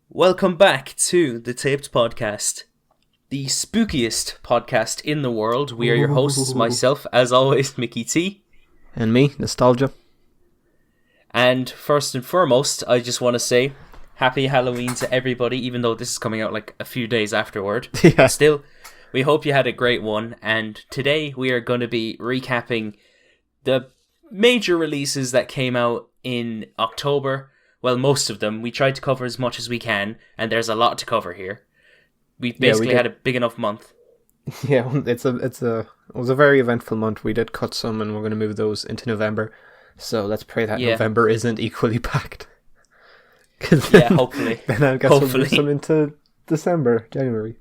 Welcome back to the Taped Podcast, the spookiest podcast in the world. We are your hosts, myself, as always, Mickey T. And me, Nostalgia. And first and foremost, I just want to say Happy Halloween to everybody, even though this is coming out like a few days afterward. Yeah. Still, we hope you had a great one. And today we are going to be recapping the major releases that came out in October. Well, most of them. We tried to cover as much as we can, and there's a lot to cover here. We basically had a big enough month. Yeah, it was a very eventful month. We did cut some, and we're going to move those into November. So let's pray that November isn't equally packed. Yeah, hopefully. Then I guess we'll move some into December, January.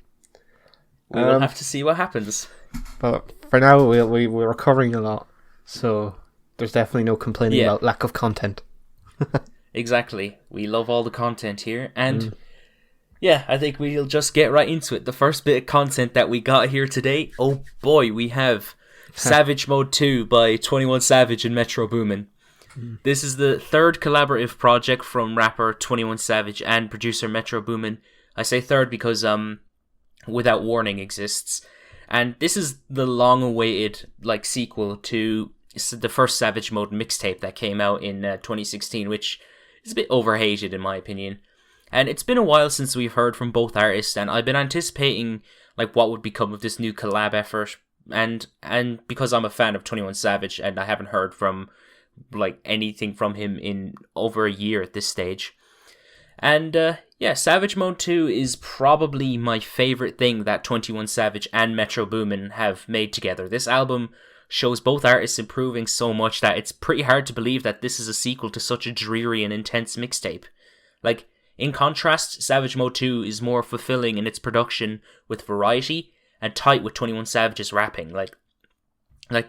We will have to see what happens. But for now, we're covering a lot, so there's definitely no complaining about lack of content. Exactly. We love all the content here. And I think we'll just get right into it. The first bit of content that we got here today, oh boy, we have Savage Mode 2 by 21 Savage and Metro Boomin. This is the third collaborative project from rapper 21 Savage and producer Metro Boomin. I say third because Without Warning exists. And this is the long-awaited sequel to the first Savage Mode mixtape that came out in 2016, which is a bit overhated in my opinion. And it's been a while since we've heard from both artists, and I've been anticipating what would become of this new collab effort. And because I'm a fan of 21 Savage and I haven't heard from anything from him in over a year at this stage. And Savage Mode 2 is probably my favorite thing that 21 Savage and Metro Boomin have made together. This album shows both artists improving so much that it's pretty hard to believe that this is a sequel to such a dreary and intense mixtape. In contrast, Savage Mode 2 is more fulfilling in its production with variety and tight with 21 Savage's rapping.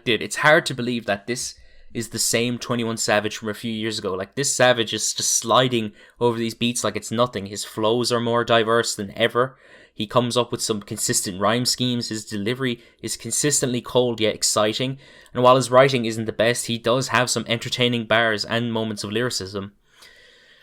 Dude, it's hard to believe that this is the same 21 Savage from a few years ago. This Savage is just sliding over these beats like it's nothing. His flows are more diverse than ever. He comes up with some consistent rhyme schemes. His delivery is consistently cold yet exciting. And while his writing isn't the best, he does have some entertaining bars and moments of lyricism.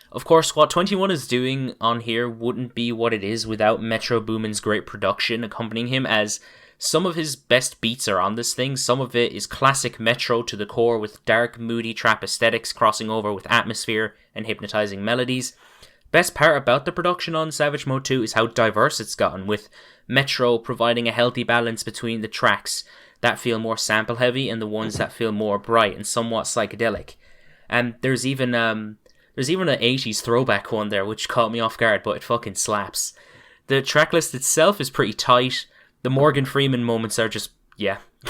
Of course, what 21 is doing on here wouldn't be what it is without Metro Boomin's great production accompanying him, as some of his best beats are on this thing. Some of it is classic Metro to the core with dark, moody trap aesthetics crossing over with atmosphere and hypnotizing melodies. Best part about the production on Savage Mode 2 is how diverse it's gotten, with Metro providing a healthy balance between the tracks that feel more sample heavy and the ones that feel more bright and somewhat psychedelic. And there's even an 80s throwback one there which caught me off guard, but it fucking slaps. The tracklist itself is pretty tight. The Morgan Freeman moments are just,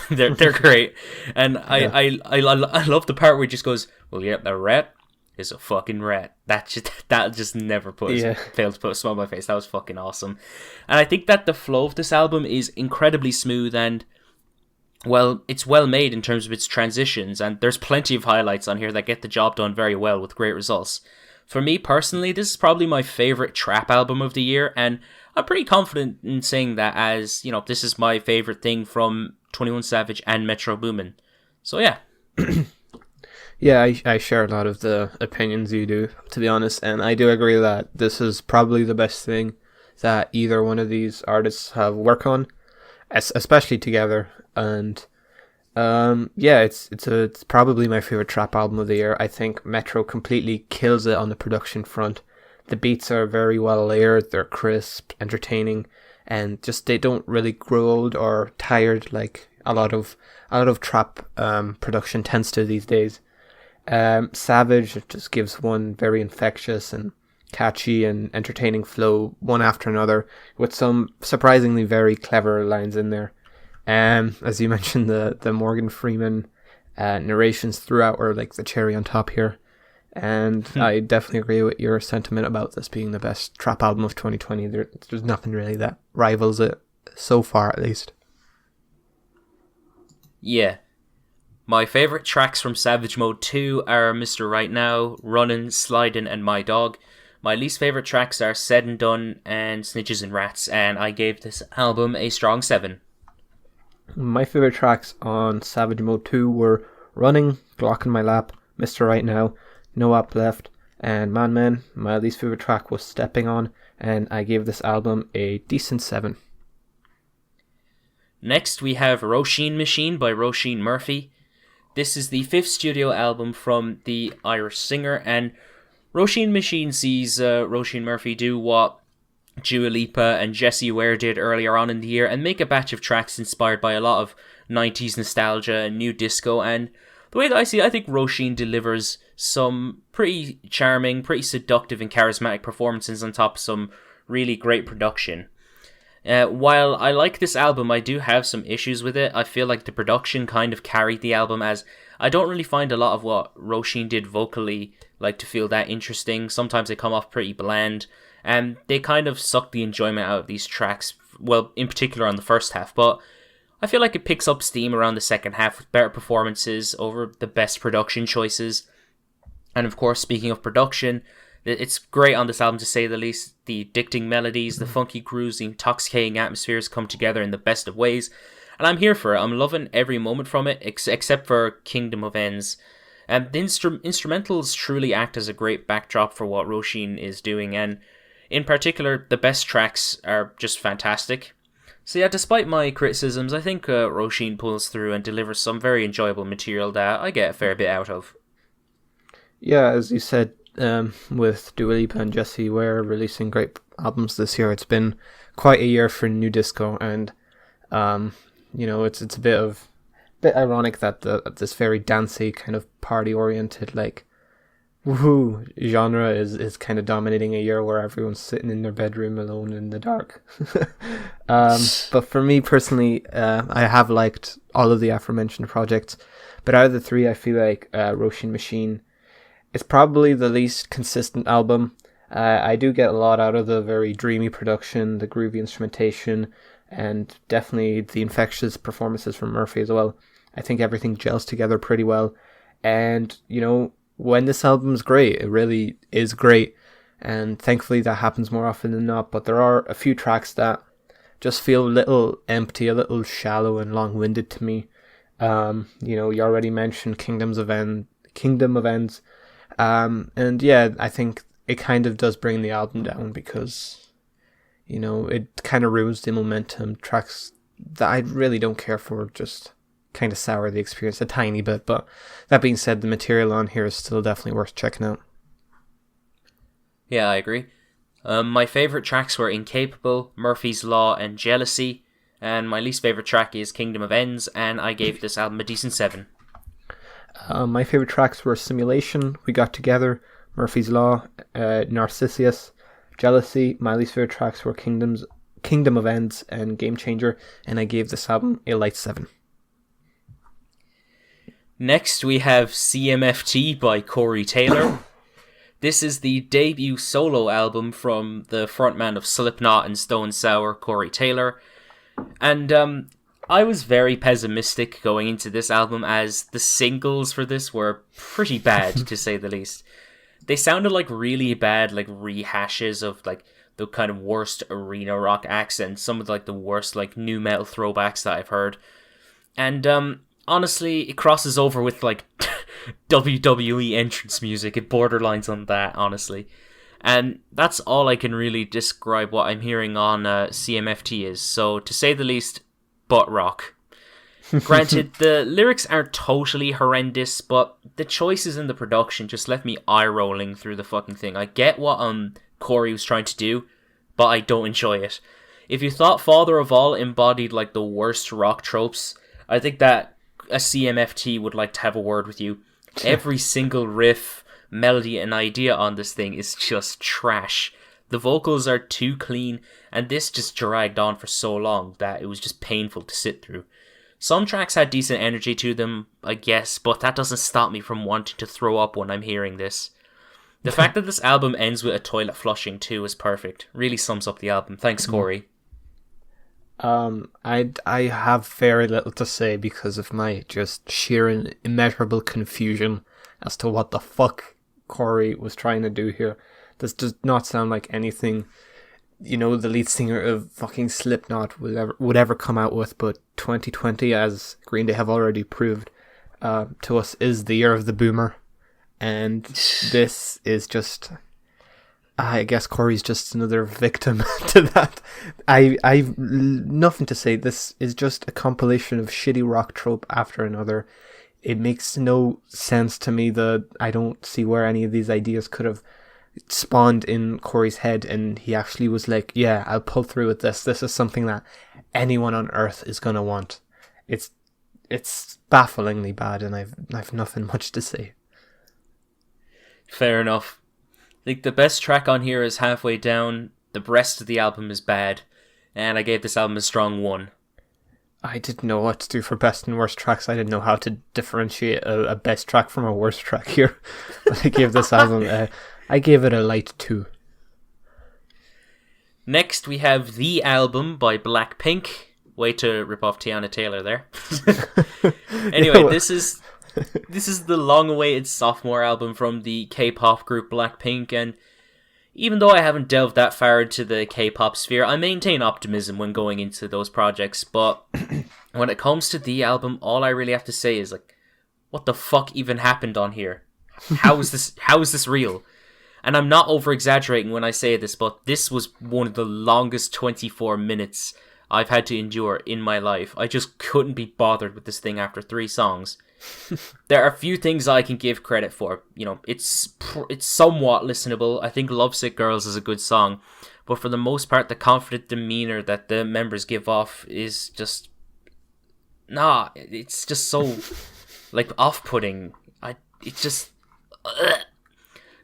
they're great. And I love the part where he just goes, well, yeah, the rat is a fucking rat. That just never failed to put a smile on my face. That was fucking awesome. And I think that the flow of this album is incredibly smooth and, well, it's well made in terms of its transitions, and there's plenty of highlights on here that get the job done very well with great results. For me personally, this is probably my favorite trap album of the year, and I'm pretty confident in saying that as, this is my favorite thing from 21 Savage and Metro Boomin. So yeah. Yeah, I share a lot of the opinions you do, to be honest, and I do agree that this is probably the best thing that either one of these artists have worked on, especially together. And it's probably my favorite trap album of the year. I think Metro completely kills it on the production front. The beats are very well layered, they're crisp, entertaining, and just they don't really grow old or tired like a lot of trap production tends to these days. Savage just gives one very infectious and catchy and entertaining flow one after another, with some surprisingly very clever lines in there. As you mentioned, the Morgan Freeman narrations throughout are like the cherry on top here. And I definitely agree with your sentiment about this being the best trap album of 2020. There's nothing really that rivals it, so far at least. Yeah. My favourite tracks from Savage Mode 2 are Mr. Right Now, Runnin', Slidin', and My Dog. My least favourite tracks are Said and Done and Snitches and Rats, and I gave this album a strong 7. My favourite tracks on Savage Mode 2 were Running, Glock in My Lap, Mr. Right Now, No Up Left, And man, my least favorite track was Stepping On, and I gave this album a decent 7. Next, we have Róisín Machine by Róisín Murphy. This is the 5th studio album from the Irish singer, and Róisín Machine sees Róisín Murphy do what Dua Lipa and Jessie Ware did earlier on in the year and make a batch of tracks inspired by a lot of 90s nostalgia and new disco. And the way that I see it, I think Róisín delivers some pretty charming, pretty seductive and charismatic performances on top of some really great production. While I like this album, I do have some issues with it. I feel like the production kind of carried the album, as I don't really find a lot of what Róisín did vocally like to feel that interesting. Sometimes they come off pretty bland, and they kind of suck the enjoyment out of these tracks, well, in particular on the first half, but I feel like it picks up steam around the second half with better performances over the best production choices. And of course, speaking of production, it's great on this album to say the least. The addicting melodies, the funky grooves, the intoxicating atmospheres come together in the best of ways. And I'm here for it. I'm loving every moment from it, except for Kingdom of Ends. And the instrumentals truly act as a great backdrop for what Róisín is doing. And in particular, the best tracks are just fantastic. So yeah, despite my criticisms, I think Róisín pulls through and delivers some very enjoyable material that I get a fair bit out of. Yeah, as you said, with Dua Lipa and Jessie Ware releasing great albums this year, it's been quite a year for new disco, and it's a bit ironic that this very dancey kind of party oriented like woohoo genre is kind of dominating a year where everyone's sitting in their bedroom alone in the dark. But for me personally, I have liked all of the aforementioned projects, but out of the three, I feel like Róisín Machine is probably the least consistent album. I do get a lot out of the very dreamy production, the groovy instrumentation, and definitely the infectious performances from Murphy as well. I think everything gels together pretty well. And, when this album is great, it really is great. And thankfully that happens more often than not. But there are a few tracks that just feel a little empty, a little shallow and long-winded to me. You already mentioned Kingdom of Ends. And yeah, I think it kind of does bring the album down because, it kind of ruins the momentum. Tracks that I really don't care for just kind of sour the experience a tiny bit. But that being said, the material on here is still definitely worth checking out. Yeah, I agree. My favourite tracks were Incapable, Murphy's Law, and Jealousy. And my least favourite track is Kingdom of Ends, and I gave this album a decent 7. My favourite tracks were Simulation, We Got Together, Murphy's Law, Narcissus, Jealousy. My least favourite tracks were Kingdom of Ends and Game Changer, and I gave this album a light 7. Next we have CMFT by Corey Taylor. This is the debut solo album from the frontman of Slipknot and Stone Sour, Corey Taylor. And I was very pessimistic going into this album, as the singles for this were pretty bad, to say the least. They sounded like really bad, like rehashes of like the kind of worst arena rock acts and some of like the worst like nu metal throwbacks that I've heard. And honestly, it crosses over with like WWE entrance music. It borderlines on that, honestly. And that's all I can really describe what I'm hearing on CMFT is. So, to say the least, butt rock. Granted, the lyrics aren't totally horrendous, but the choices in the production just left me eye-rolling through the fucking thing. I get what Corey was trying to do, but I don't enjoy it. If you thought Father of All embodied like the worst rock tropes, I think that a CMFT would like to have a word with you. Every single riff, melody, and idea on this thing is just trash. The vocals are too clean, and this just dragged on for so long that it was just painful to sit through. Some tracks had decent energy to them, I guess, but that doesn't stop me from wanting to throw up when I'm hearing this. The fact that this album ends with a toilet flushing too is perfect. Really sums up the album. Thanks, Corey. I have very little to say because of my just sheer and immeasurable confusion as to what the fuck Corey was trying to do here. This does not sound like anything, the lead singer of fucking Slipknot would ever come out with, but 2020, as Green Day have already proved to us, is the year of the boomer. And this is just, I guess Corey's just another victim to that. I've nothing to say. This is just a compilation of shitty rock trope after another. It makes no sense to me that I don't see where any of these ideas could have spawned in Corey's head, and he actually was like, yeah, I'll pull through with this. This is something that anyone on earth is going to want. It's bafflingly bad, and I've nothing much to say. Fair enough. I think the best track on here is halfway down. The rest of the album is bad, and I gave this album a strong 1. I didn't know what to do for best and worst tracks. I didn't know how to differentiate a best track from a worst track here. I gave this album I gave it a light 2. Next, we have The Album by Blackpink. Way to rip off Tiana Taylor there. Anyway, this is the long-awaited sophomore album from the K-pop group Blackpink, and even though I haven't delved that far into the K-pop sphere, I maintain optimism when going into those projects, but when it comes to The Album, all I really have to say is, like, what the fuck even happened on here? How is this real? And I'm not over-exaggerating when I say this, but this was one of the longest 24 minutes I've had to endure in my life. I just couldn't be bothered with this thing after 3 songs. There are a few things I can give credit for. You know, it's somewhat listenable. I think Lovesick Girls is a good song, but for the most part, the confident demeanor that the members give off is just... it's just so, like, off-putting.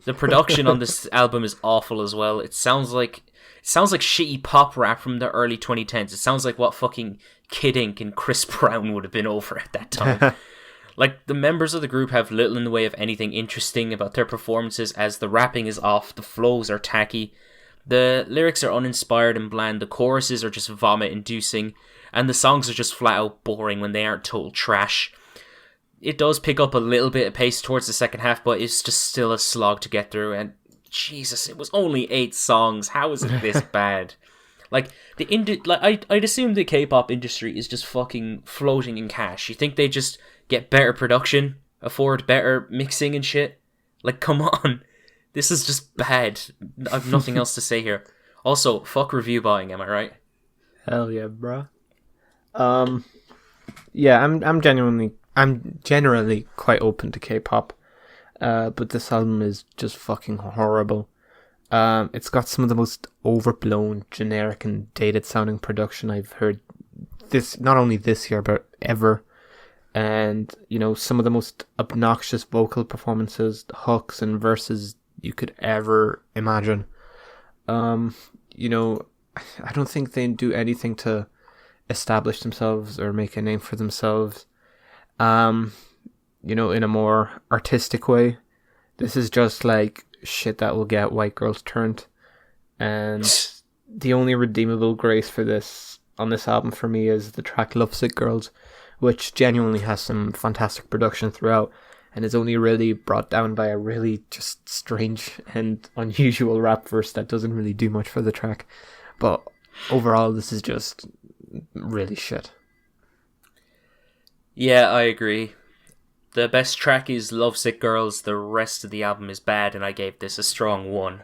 The production on this album is awful as well. It sounds like shitty pop rap from the early 2010s. It sounds like what fucking Kid Ink and Chris Brown would have been over at that time. Like, the members of the group have little in the way of anything interesting about their performances, as the rapping is off, the flows are tacky, the lyrics are uninspired and bland, the choruses are just vomit-inducing, and the songs are just flat-out boring when they aren't total trash. It does pick up a little bit of pace towards the second half, but it's just still a slog to get through, and Jesus, it was only 8 songs. How is it this bad? Like, I'd assume the K-pop industry is just fucking floating in cash. You think they just get better production, afford better mixing and shit? Like, come on. This is just bad. I've nothing else to say here. Also, fuck review buying, am I right? Hell yeah, bro. Yeah, I'm generally quite open to K-pop, but this album is just fucking horrible. It's got some of the most overblown, generic and dated sounding production I've heard not only this year, but ever. And, you know, some of the most obnoxious vocal performances, hooks and verses you could ever imagine. You know, I don't think they do anything to establish themselves or make a name for themselves, you know, in a more artistic way. This is just like shit that will get white girls turned. And the only redeemable grace for this on this album for me is the track Lovesick Girls, which genuinely has some fantastic production throughout and is only really brought down by a really just strange and unusual rap verse that doesn't really do much for the track. But overall, this is just really shit. Yeah, I agree. The best track is Lovesick Girls, the rest of the album is bad, and I gave this a strong 1.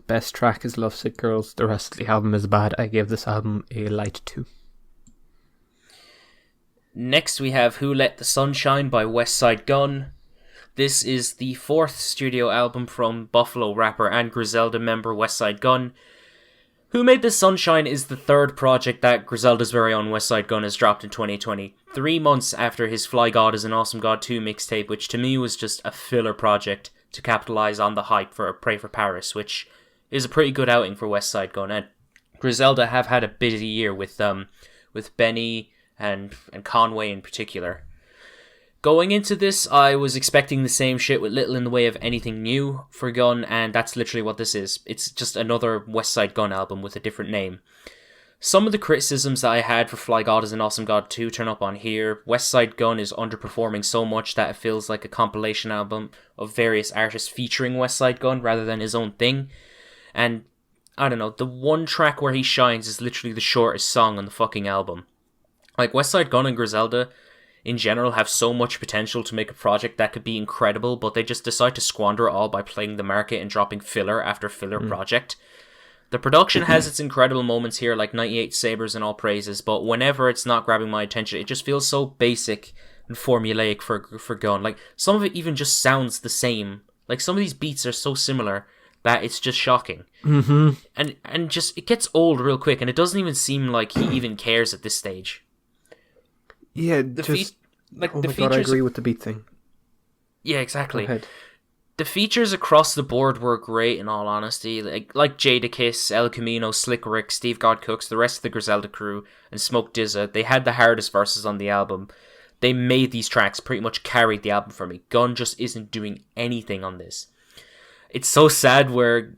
Best track is Lovesick Girls, the rest of the album is bad. I gave this album a light 2. Next we have Who Let the Sun Shine by Westside Gunn. This is the 4th studio album from Buffalo rapper and Griselda member Westside Gunn. Who Made the Sunshine is the 3rd project that Griselda's very own Westside Gunn has dropped in 2020, 3 months after his Fly God is an Awesome God 2 mixtape, which to me was just a filler project to capitalise on the hype for Pray for Paris, which is a pretty good outing for Westside Gunn. And Griselda have had a busy year with Benny and Conway in particular. Going into this, I was expecting the same shit with little in the way of anything new for Gunn, and that's literally what this is. It's just another Westside Gunn album with a different name. Some of the criticisms that I had for Fly God is an Awesome God 2 turn up on here. Westside Gunn is underperforming so much that it feels like a compilation album of various artists featuring Westside Gunn rather than his own thing. And, I don't know, the one track where he shines is literally the shortest song on the fucking album. Like, Westside Gunn and Griselda, in general have so much potential to make a project that could be incredible, but they just decide to squander it all by playing the market and dropping filler after filler project. The production has its incredible moments here, like 98 Sabres and all praises, but whenever it's not grabbing my attention, it just feels so basic and formulaic for Gunn. Like, some of it even just sounds the same. Like, some of these beats are so similar that it's just shocking. Mm-hmm. And just, it gets old real quick, and it doesn't even seem like he even cares at this stage. Yeah, the just... oh the my features... god, I agree with the beat thing. Yeah, exactly. Go ahead. The features across the board were great, in all honesty. Like Jadakiss, El Camino, Slick Rick, Steve God Cooks, the rest of the Griselda crew, and Smoke DZA, they had the hardest verses on the album. They made these tracks, pretty much carried the album for me. Gunn just isn't doing anything on this. It's so sad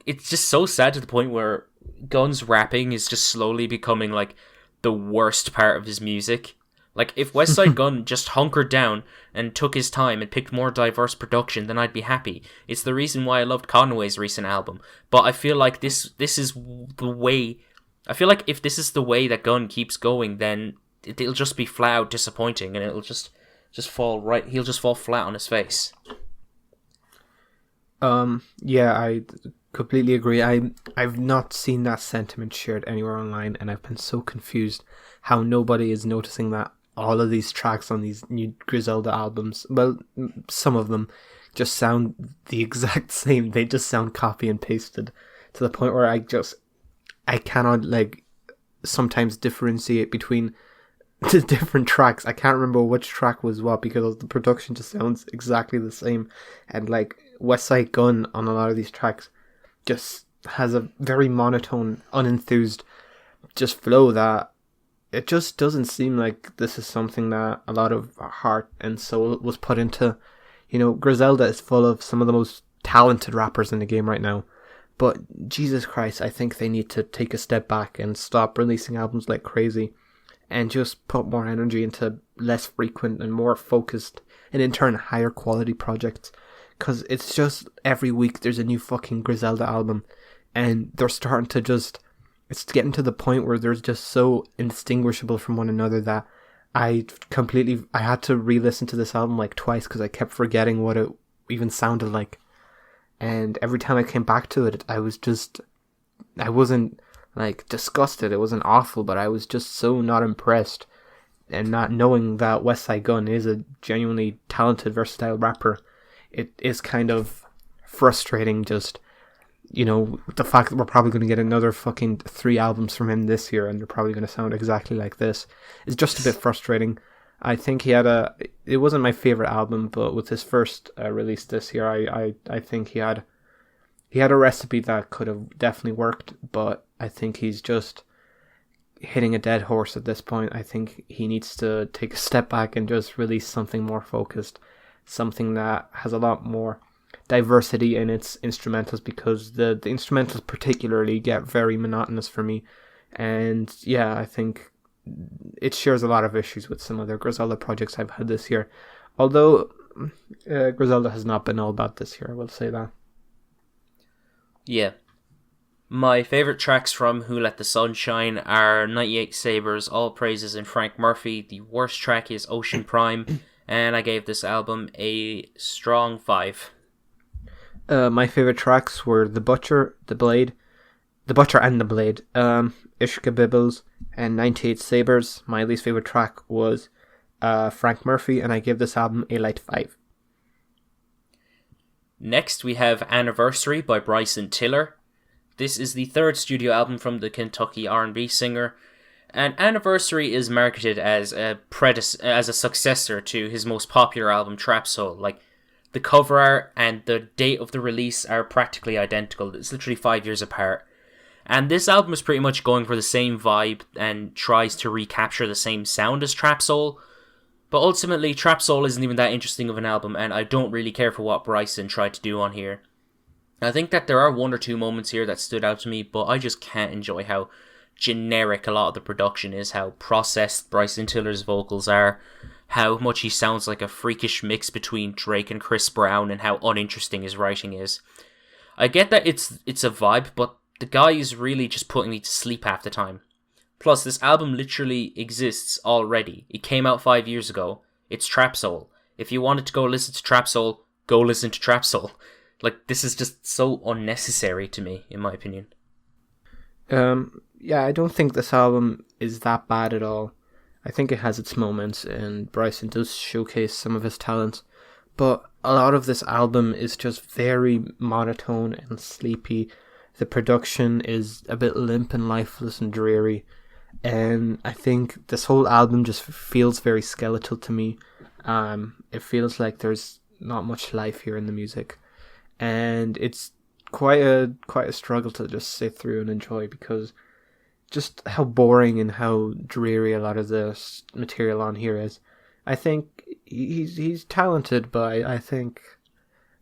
it's just so sad to the point where Gunn's rapping is just slowly becoming like the worst part of his music. Like, if Westside Gunn just hunkered down and took his time and picked more diverse production, then I'd be happy. It's the reason why I loved Conway's recent album. But I feel like this is the way... I feel like if this is the way that Gunn keeps going, then it'll just be flat out disappointing, and it'll just fall right... He'll just fall flat on his face. Yeah, I completely agree. I've not seen that sentiment shared anywhere online, and I've been so confused how nobody is noticing that all of these tracks on these new Griselda albums, well, some of them just sound the exact same. They just sound copy and pasted to the point where I cannot, like, sometimes differentiate between the different tracks. I can't remember which track was what because the production just sounds exactly the same. And, like, Westside Gunn on a lot of these tracks just has a very monotone, unenthused just flow that it just doesn't seem like this is something that a lot of heart and soul was put into. You know, Griselda is full of some of the most talented rappers in the game right now. But Jesus Christ, I think they need to take a step back and stop releasing albums like crazy and just put more energy into less frequent and more focused and in turn higher quality projects. Because it's just every week there's a new fucking Griselda album and they're starting to just... It's getting to the point where they're just so indistinguishable from one another that I had to re-listen to this album like twice because I kept forgetting what it even sounded like. And every time I came back to it, I wasn't like disgusted, it wasn't awful, but I was just so not impressed. And not knowing that Westside Gunn is a genuinely talented, versatile rapper, it is kind of frustrating just... You know, the fact that we're probably going to get another fucking 3 albums from him this year and they're probably going to sound exactly like this is just a bit frustrating. I think it wasn't my favorite album, but with his first release this year, I think he had a recipe that could have definitely worked, but I think he's just hitting a dead horse at this point. I think he needs to take a step back and just release something more focused, something that has a lot more diversity in its instrumentals, because the instrumentals particularly get very monotonous for me. And yeah, I think it shares a lot of issues with some other Griselda projects I've had this year, although Griselda has not been all bad this year, I will say that. Yeah, my favourite tracks from Who Let the Sun Shine are 98 Sabres, All Praises, and Frank Murphy. The worst track is Ocean Prime, and I gave this album a strong 5. My favourite tracks were The Butcher and the Blade, Ishka Bibbles, and 98 Sabres. My least favourite track was Frank Murphy, and I give this album a light 5. Next, we have Anniversary by Bryson Tiller. This is the 3rd studio album from the Kentucky R&B singer, and Anniversary is marketed as a successor to his most popular album, Trap Soul. Like, the cover art and the date of the release are practically identical. It's literally 5 years apart. And this album is pretty much going for the same vibe and tries to recapture the same sound as Trap Soul. But ultimately, Trap Soul isn't even that interesting of an album, and I don't really care for what Bryson tried to do on here. I think that there are 1 or 2 moments here that stood out to me, but I just can't enjoy how generic a lot of the production is, how processed Bryson Tiller's vocals are, how much he sounds like a freakish mix between Drake and Chris Brown, and how uninteresting his writing is. I get that it's a vibe, but the guy is really just putting me to sleep half the time. Plus, this album literally exists already. It came out 5 years ago. It's trap soul. If you wanted to go listen to trap soul, go listen to trap soul. Like, this is just so unnecessary to me, in my opinion. Yeah, I don't think this album is that bad at all. I think it has its moments, and Bryson does showcase some of his talents. But a lot of this album is just very monotone and sleepy. The production is a bit limp and lifeless and dreary. And I think this whole album just feels very skeletal to me. It feels like there's not much life here in the music. And it's quite a struggle to just sit through and enjoy, because just how boring and how dreary a lot of the material on here is. I think he's talented, but I think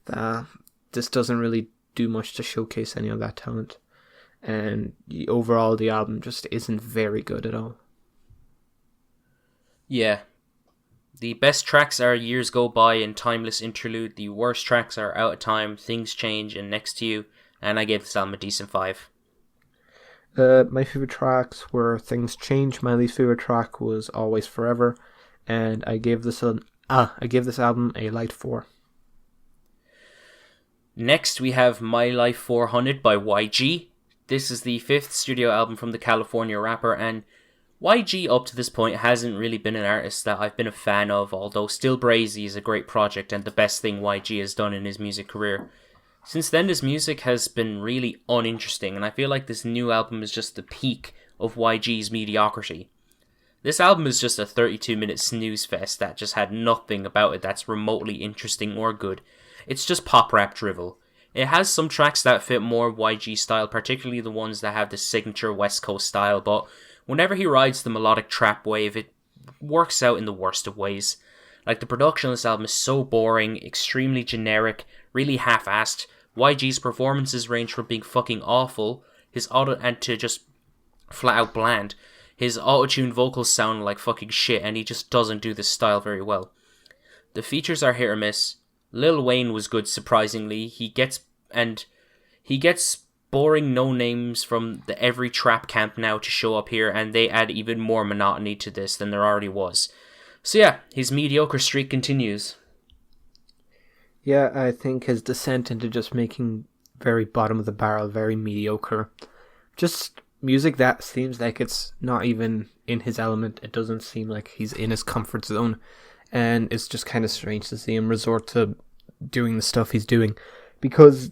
that this doesn't really do much to showcase any of that talent. And overall, the album just isn't very good at all. Yeah. The best tracks are Years Go By and Timeless Interlude. The worst tracks are Out of Time, Things Change, and Next to You. And I gave this album a decent 5. My favorite tracks were Things Change. My least favorite track was Always Forever, and I gave this album a light 4. Next, we have My Life 400 by YG. This is the 5th studio album from the California rapper, and YG up to this point hasn't really been an artist that I've been a fan of, although Still Brazy is a great project and the best thing YG has done in his music career. Since then, his music has been really uninteresting, and I feel like this new album is just the peak of YG's mediocrity. This album is just a 32-minute snooze fest that just had nothing about it that's remotely interesting or good. It's just pop rap drivel. It has some tracks that fit more YG style, particularly the ones that have the signature West Coast style, but whenever he rides the melodic trap wave, it works out in the worst of ways. Like, the production on this album is so boring, extremely generic, really half-assed. YG's performances range from being fucking awful, and to just flat-out bland. His auto-tuned vocals sound like fucking shit, and he just doesn't do this style very well. The features are hit or miss. Lil Wayne was good, surprisingly. He gets boring no-names from the every trap camp now to show up here, and they add even more monotony to this than there already was. So yeah, his mediocre streak continues. Yeah, I think his descent into just making very bottom of the barrel, very mediocre. Just music that seems like it's not even in his element. It doesn't seem like he's in his comfort zone. And it's just kind of strange to see him resort to doing the stuff he's doing. Because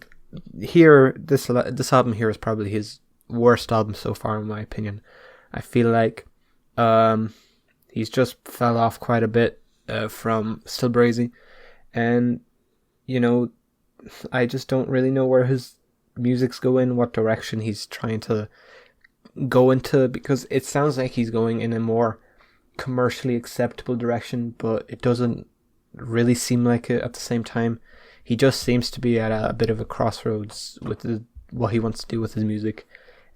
here, this album here is probably his worst album so far, in my opinion. I feel like he's just fell off quite a bit from Still Brazy. And, you know, I just don't really know where his music's going, what direction he's trying to go into, because it sounds like he's going in a more commercially acceptable direction, but it doesn't really seem like it at the same time. He just seems to be at a bit of a crossroads with what he wants to do with his music.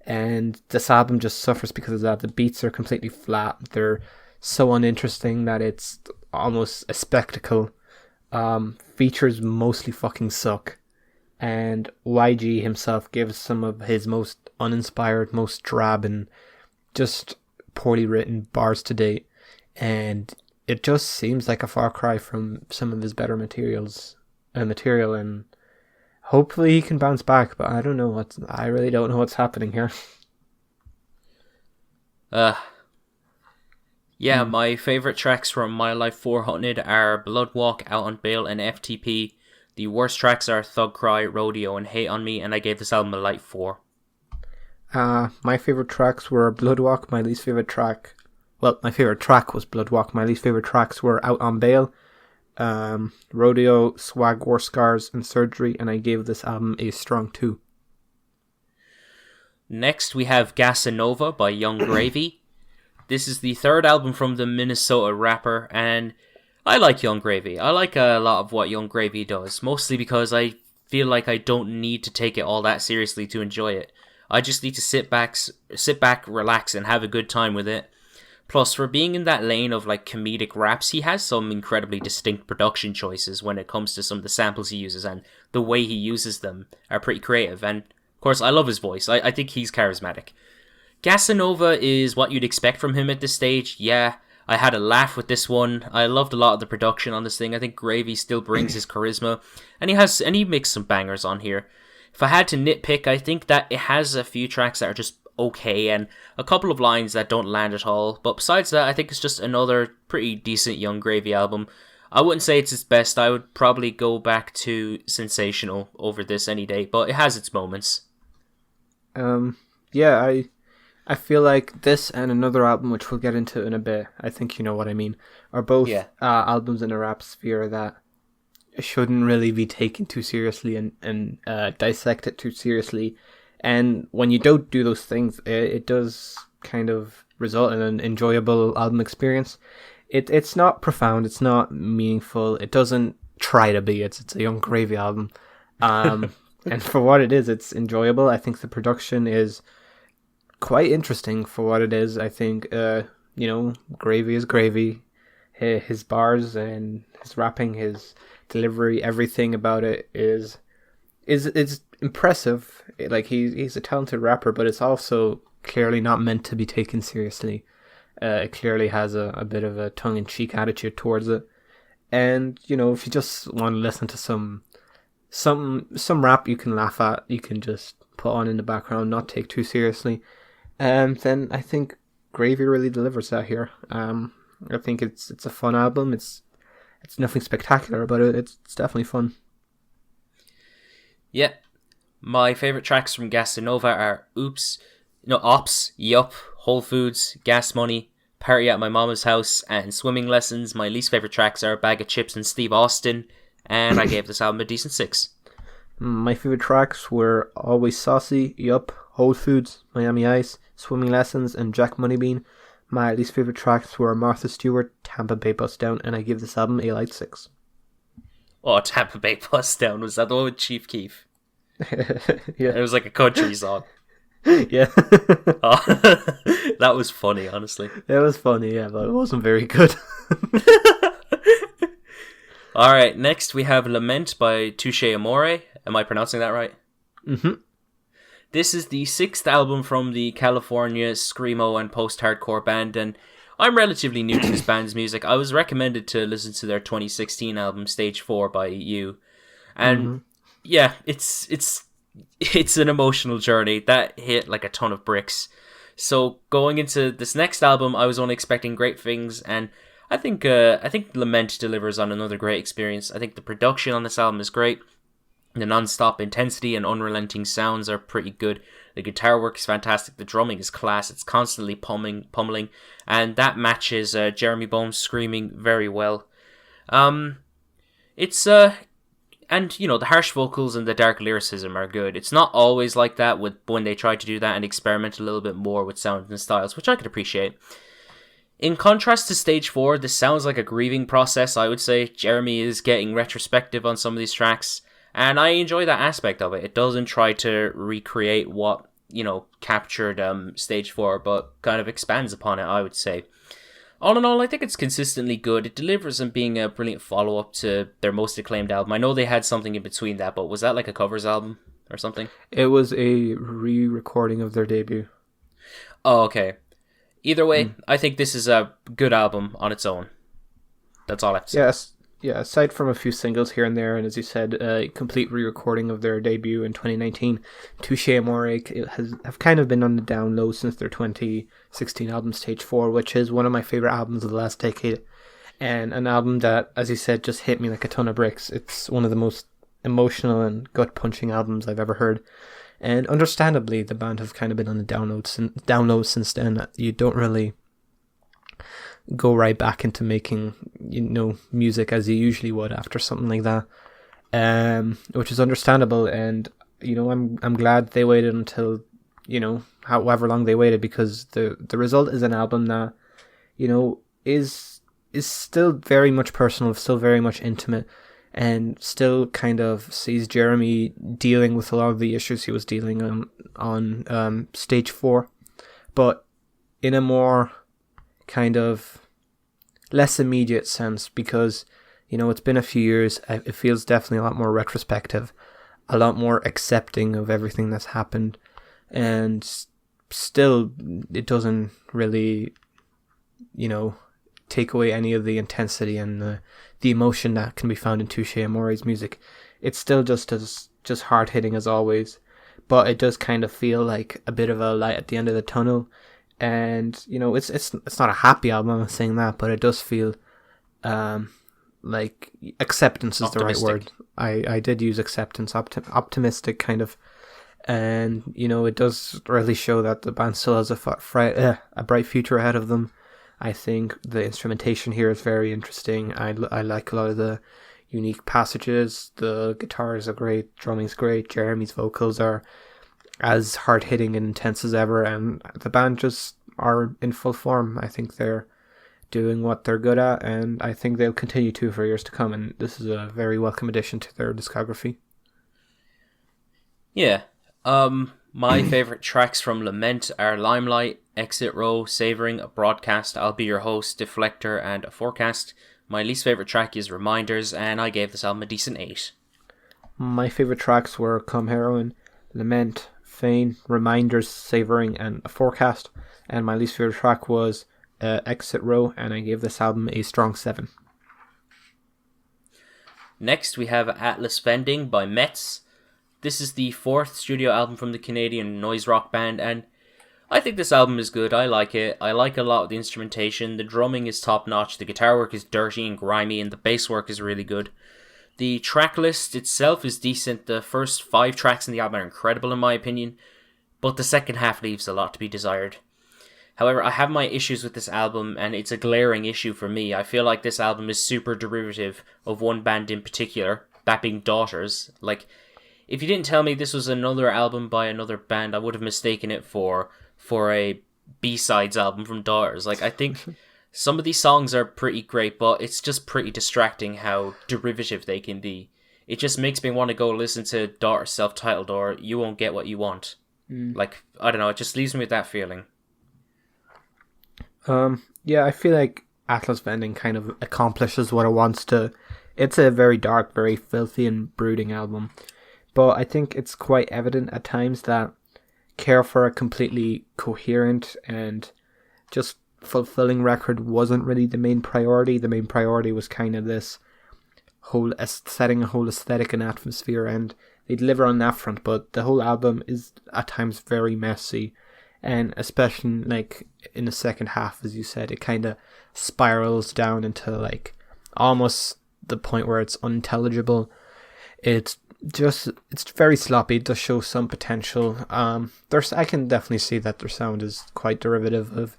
And this album just suffers because of that. The beats are completely flat. They're so uninteresting that it's almost a spectacle. Features mostly fucking suck. And YG himself gives some of his most uninspired, most drab and just poorly written bars to date. And it just seems like a far cry from some of his better material, and hopefully he can bounce back, but I really don't know what's happening here. My favourite tracks from My Life 400 are Bloodwalk, Out on Bail, and FTP. The worst tracks are Thug Cry, Rodeo, and Hate on Me, and I gave this album a light 4. My favourite tracks were Bloodwalk. My favourite track was Bloodwalk. My least favourite tracks were Out on Bail, Rodeo, Swag War Scars, and Surgery, and I gave this album a strong 2. Next, we have Gasanova by Young Gravy. This is the third album from the Minnesota rapper, and I like Young Gravy. I like a lot of what Young Gravy does, mostly because I feel like I don't need to take it all that seriously to enjoy it. I just need to sit back, relax, and have a good time with it. Plus, for being in that lane of like comedic raps, he has some incredibly distinct production choices when it comes to some of the samples he uses, and the way he uses them are pretty creative. And of course, I love his voice. I think he's charismatic. Gasanova is what you'd expect from him at this stage. Yeah, I had a laugh with this one. I loved a lot of the production on this thing. I think Gravy still brings his charisma, and he makes some bangers on here. If I had to nitpick, I think that it has a few tracks that are just okay, and a couple of lines that don't land at all. But besides that, I think it's just another pretty decent Young Gravy album. I wouldn't say it's its best. I would probably go back to Sensational over this any day, but it has its moments. Yeah, I feel like this and another album, which we'll get into in a bit, I think you know what I mean, are both albums in a rap sphere that shouldn't really be taken too seriously and dissected too seriously. And when you don't do those things, it does kind of result in an enjoyable album experience. It's not profound, it's not meaningful, it doesn't try to be. It's a Young Gravy album. And for what it is, it's enjoyable. I think the production is quite interesting for what it is. I think, Gravy is Gravy. His bars and his rapping, his delivery, everything about it is impressive. Like he's a talented rapper, but it's also clearly not meant to be taken seriously. It clearly has a bit of a tongue-in-cheek attitude towards it. And, if you just want to listen to some rap you can laugh at, you can just put on in the background, not take too seriously, then I think Gravy really delivers that here. I think it's a fun album. It's nothing spectacular, but it's definitely fun. Yeah. My favourite tracks from GASANOVA are Ops, Yup, Whole Foods, Gas Money, Party at My Mama's House, and Swimming Lessons. My least favourite tracks are Bag of Chips and Steve Austin, and I gave this album a decent 6. My favourite tracks were Always Saucy, Yup, Whole Foods, Miami Ice, Swimming Lessons, and Jack Moneybean. My least favourite tracks were Martha Stewart, Tampa Bay Bust Down, and I give this album a light 6. Oh, Tampa Bay Bust Down, was that the one with Chief Keef? Yeah. It was like a country song. Yeah. Oh, that was funny, honestly. It was funny, yeah, but it wasn't very good. Alright, next we have Lament by Touché Amore. Am I pronouncing that right? Mm-hmm. This is the 6th album from the California screamo and post-hardcore band, and I'm relatively new to this band's music. I was recommended to listen to their 2016 album Stage 4 by you, and yeah, it's an emotional journey that hit like a ton of bricks. So going into this next album, I was only expecting great things, and I think Lament delivers on another great experience. I think the production on this album is great. The non-stop intensity and unrelenting sounds are pretty good. The guitar work is fantastic. The drumming is class. It's constantly pummeling, and that matches Jeremy Bohm's screaming very well. And the harsh vocals and the dark lyricism are good. It's not always like that when they try to do that and experiment a little bit more with sounds and styles, which I could appreciate. In contrast to Stage 4, this sounds like a grieving process, I would say. Jeremy is getting retrospective on some of these tracks, and I enjoy that aspect of it. It doesn't try to recreate what, captured Stage 4, but kind of expands upon it, I would say. All in all, I think it's consistently good. It delivers on being a brilliant follow-up to their most acclaimed album. I know they had something in between that, but was that like a covers album or something? It was a re-recording of their debut. Oh, okay. Either way, I think this is a good album on its own. That's all I have to say. Yes. Yeah, aside from a few singles here and there, and as you said, a complete re-recording of their debut in 2019, Touché Amore have kind of been on the down low since their 2016 album Stage 4, which is one of my favourite albums of the last decade, and an album that, as you said, just hit me like a ton of bricks. It's one of the most emotional and gut-punching albums I've ever heard, and understandably, the band have kind of been on the down low since then. You don't really go right back into making music as you usually would after something like that, which is understandable. And I'm glad they waited until however long they waited, because the result is an album that is still very much personal, still very much intimate, and still kind of sees Jeremy dealing with a lot of the issues he was dealing on Stage 4, but in a more kind of less immediate sense, because it's been a few years. It feels definitely a lot more retrospective, a lot more accepting of everything that's happened, and still it doesn't really take away any of the intensity and the emotion that can be found in Touché and Amore's music. It's still just hard hitting as always, but it does kind of feel like a bit of a light at the end of the tunnel. And it's not a happy album, I'm not saying that, but it does feel like acceptance is the right word. I did use acceptance, optimistic kind of. And it does really show that the band still has a bright future ahead of them. I think the instrumentation here is very interesting. I like a lot of the unique passages. The guitars are great, drumming's great, Jeremy's vocals are as hard-hitting and intense as ever, and the band just are in full form. I think they're doing what they're good at, and I think they'll continue to for years to come, and this is a very welcome addition to their discography. Yeah. My favourite tracks from Lament are Limelight, Exit Row, Savouring, A Broadcast, I'll Be Your Host, Deflector, and A Forecast. My least favourite track is Reminders, and I gave this album a decent 8. My favourite tracks were Come Heroin, Lament, Feign, Reminders, Savouring, and A Forecast. And my least favourite track was Exit Row, and I gave this album a strong 7. Next, we have Atlas Vending by METZ. This is the 4th studio album from the Canadian noise rock band, and I think this album is good. I like it. I like a lot of the instrumentation. The drumming is top notch. The guitar work is dirty and grimy, and the bass work is really good. The track list itself is decent. The first 5 tracks in the album are incredible in my opinion, but the second half leaves a lot to be desired. However, I have my issues with this album, and it's a glaring issue for me. I feel like this album is super derivative of one band in particular, that being Daughters. Like, if you didn't tell me this was another album by another band, I would have mistaken it for a B-sides album from Daughters. Like, I think some of these songs are pretty great, but it's just pretty distracting how derivative they can be. It just makes me want to go listen to Daughters self-titled or You Won't Get What You Want. Like, I don't know, it just leaves me with that feeling. Yeah, I feel like Atlas Vending kind of accomplishes what it wants to. It's a very dark, very filthy and brooding album. But I think it's quite evident at times that care for a completely coherent and just fulfilling record wasn't really the main priority. The main priority was kind of this whole setting a whole aesthetic and atmosphere, and they deliver on that front, but the whole album is at times very messy, and especially like in the second half, as you said, it kind of spirals down into like almost the point where it's unintelligible. It's very sloppy. It does show some potential. I can definitely see that their sound is quite derivative of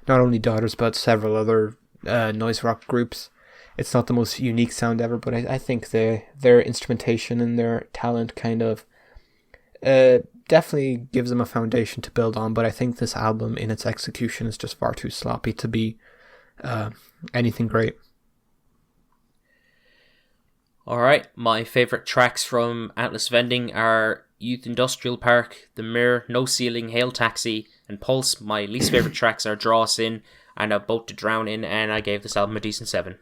not only Daughters but several other noise rock groups. It's not the most unique sound ever, but I think their instrumentation and their talent kind of definitely gives them a foundation to build on. But I think this album in its execution is just far too sloppy to be anything great. Alright, my favourite tracks from Atlas Vending are Youth Industrial Park, The Mirror, No Ceiling, Hail Taxi, and Pulse. My least favourite tracks are Draw Us In and A Boat to Drown In, and I gave this album a decent 7.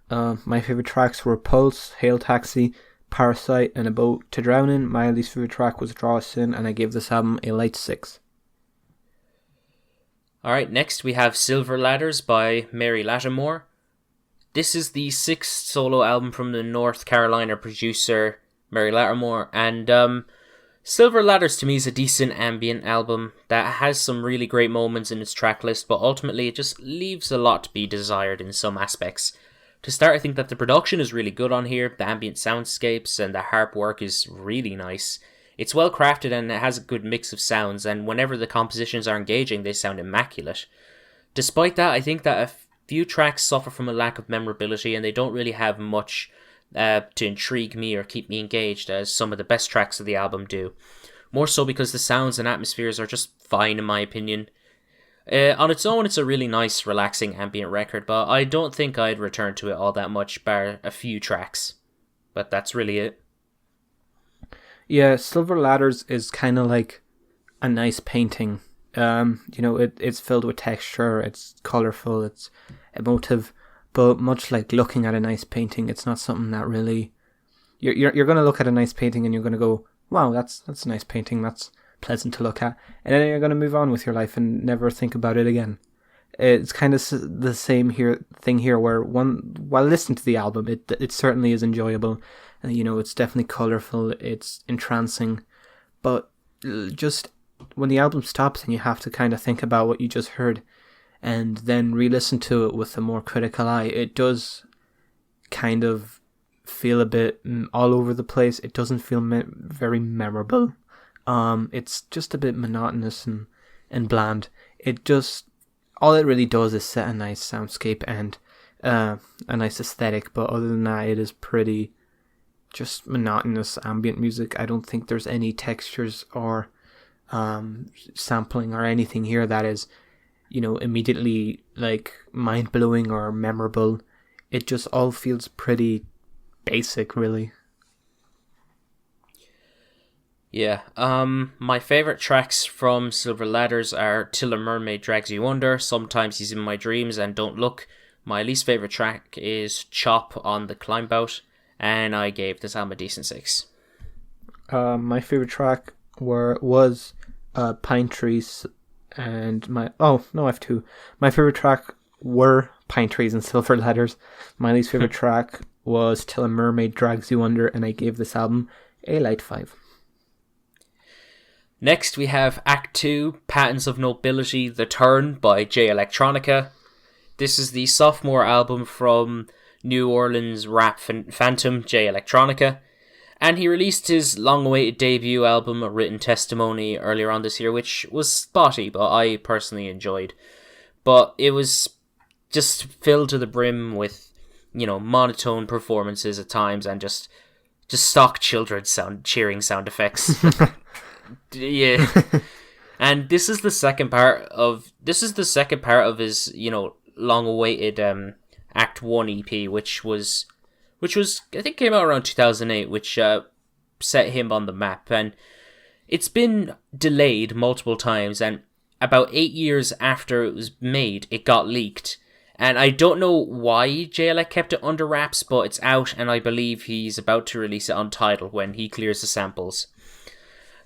My favourite tracks were Pulse, Hail Taxi, Parasite, and A Boat to Drown In. My least favourite track was Draw Us In, and I gave this album a light 6. Alright, next we have Silver Ladders by Mary Lattimore. This is the 6th solo album from the North Carolina producer Mary Lattimore, and Silver Ladders to me is a decent ambient album that has some really great moments in its track list, but ultimately it just leaves a lot to be desired in some aspects. To start, I think that the production is really good on here, the ambient soundscapes and the harp work is really nice. It's well crafted and it has a good mix of sounds, and whenever the compositions are engaging they sound immaculate. Despite that, I think that a few tracks suffer from a lack of memorability and they don't really have much to intrigue me or keep me engaged as some of the best tracks of the album do. More so because the sounds and atmospheres are just fine in my opinion. On its own, it's a really nice, relaxing ambient record, but I don't think I'd return to it all that much, bar a few tracks. But that's really it. Yeah, Silver Ladders is kind of like a nice painting. It's filled with texture, it's colourful, it's emotive, but much like looking at a nice painting, it's not something that really... You're going to look at a nice painting and you're going to go, wow, that's a nice painting, that's pleasant to look at, and then you're going to move on with your life and never think about it again. it's kind of the same thing here, where while listening to the album, it certainly is enjoyable. It's definitely colorful, it's entrancing, but just when the album stops and you have to kind of think about what you just heard and then re-listen to it with a more critical eye, it does kind of feel a bit all over the place. It doesn't feel very memorable. It's just a bit monotonous and bland. All it really does is set a nice soundscape and a nice aesthetic, but other than that, it is pretty just monotonous ambient music. I don't think there's any textures or sampling or anything here that is, immediately like mind-blowing or memorable. It just all feels pretty basic, really. Yeah, my favourite tracks from Silver Ladders are Till a Mermaid Drags You Under, Sometimes He's in My Dreams, and Don't Look. My least favourite track is Chop on the Climb Bout, and I gave this album a decent 6. My favourite track was Pine Trees, and I have two. My favourite track were Pine Trees and Silver Ladders. My least favourite track was Till a Mermaid Drags You Under, and I gave this album a light 5. Next, we have Act 2, Patterns of Nobility, The Turn by Electronica. This is the sophomore album from New Orleans rap phantom Electronica. And he released his long-awaited debut album, A Written Testimony, earlier on this year, which was spotty, but I personally enjoyed. But it was just filled to the brim with, monotone performances at times and just stock children cheering sound effects. Yeah. And this is the second part of his, long-awaited Act 1 EP, which was I think came out around 2008, which set him on the map. And it's been delayed multiple times, and about 8 years after it was made, it got leaked. And I don't know why JLX kept it under wraps, but it's out, and I believe he's about to release it Untitled when he clears the samples.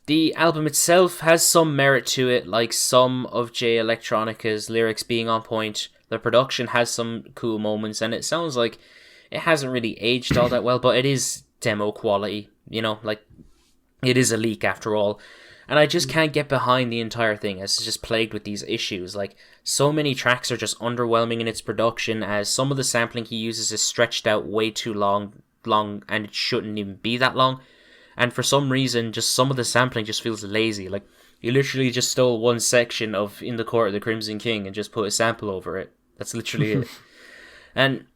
The album itself has some merit to it, like some of Electronica's lyrics being on point. The production has some cool moments, and it sounds like it hasn't really aged all that well, but it is demo quality, it is a leak after all. And I just can't get behind the entire thing, as it's just plagued with these issues. Like, so many tracks are just underwhelming in its production, as some of the sampling he uses is stretched out way too long, and it shouldn't even be that long. And for some reason, just some of the sampling just feels lazy. Like, you literally just stole one section of In the Court of the Crimson King and just put a sample over it. That's literally it. And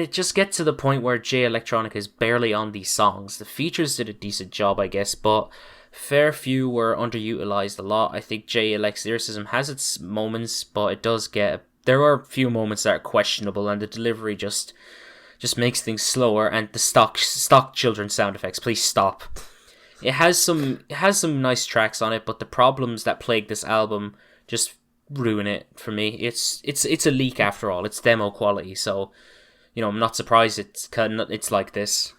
it just gets to the point where Electronica is barely on these songs. The features did a decent job, I guess, but fair few were underutilized a lot. I think JLX's lyricism has its moments, but there are a few moments that are questionable, and the delivery just makes things slower, and the stock children sound effects, please stop. It has some nice tracks on it, but the problems that plague this album just ruin it for me. It's a leak after all. It's demo quality, so I'm not surprised it's like this.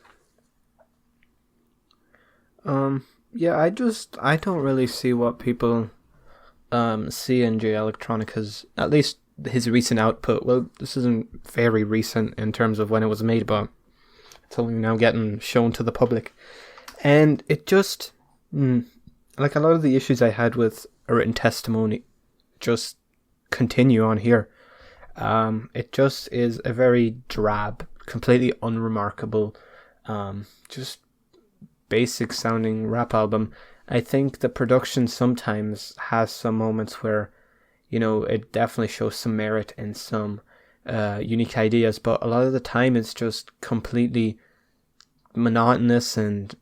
Yeah, I don't really see what people see in Electronica's, at least his recent output. Well, this isn't very recent in terms of when it was made, but it's only now getting shown to the public. And it just, like a lot of the issues I had with A Written Testimony just continue on here. It just is a very drab, completely unremarkable, just basic sounding rap album. I think the production sometimes has some moments where, it definitely shows some merit and some unique ideas, but a lot of the time it's just completely monotonous and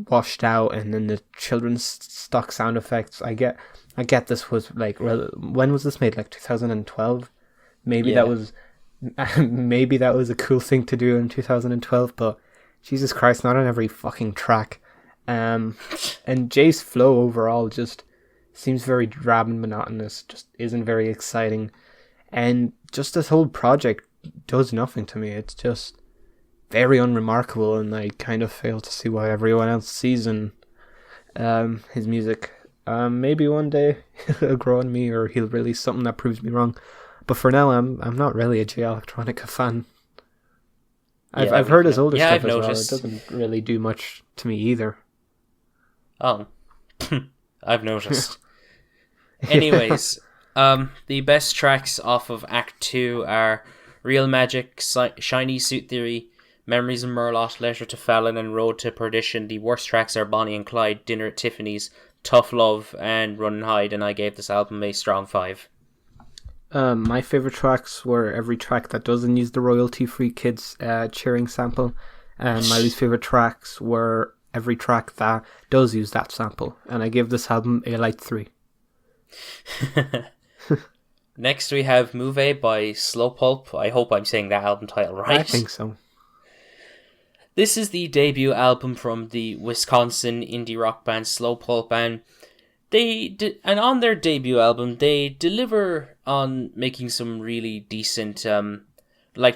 washed out. And then the children's stock sound effects, I get this was like, when was this made? Like 2012? Maybe that was a cool thing to do in 2012, but Jesus Christ, not on every fucking track. And Jay's flow overall just seems very drab and monotonous, just isn't very exciting. And just this whole project does nothing to me. It's just very unremarkable, and I kind of fail to see why everyone else sees in his music. Maybe one day he'll grow on me, or he'll release something that proves me wrong. But for now, I'm not really a J Electronica fan. I've Yeah, heard his older stuff I've as well. noticed. It doesn't really do much to me either. Oh, I've noticed. Anyways, the best tracks off of Act 2 are Real Magic, Shiny Suit Theory, Memories of Merlot, Letter to Fallon, and Road to Perdition. The worst tracks are Bonnie and Clyde, Dinner at Tiffany's, Tough Love, and Run and Hide, and I gave this album a strong 5. My favorite tracks were every track that doesn't use the royalty-free Kids cheering sample, and my least favorite tracks were every track that does use that sample, and I give this album a light 3. Next we have Moveys by Slow Pulp. I hope I'm saying that album title right. I think so. This is the debut album from the Wisconsin indie rock band Slow Pulp, and and on their debut album they deliver on making some really decent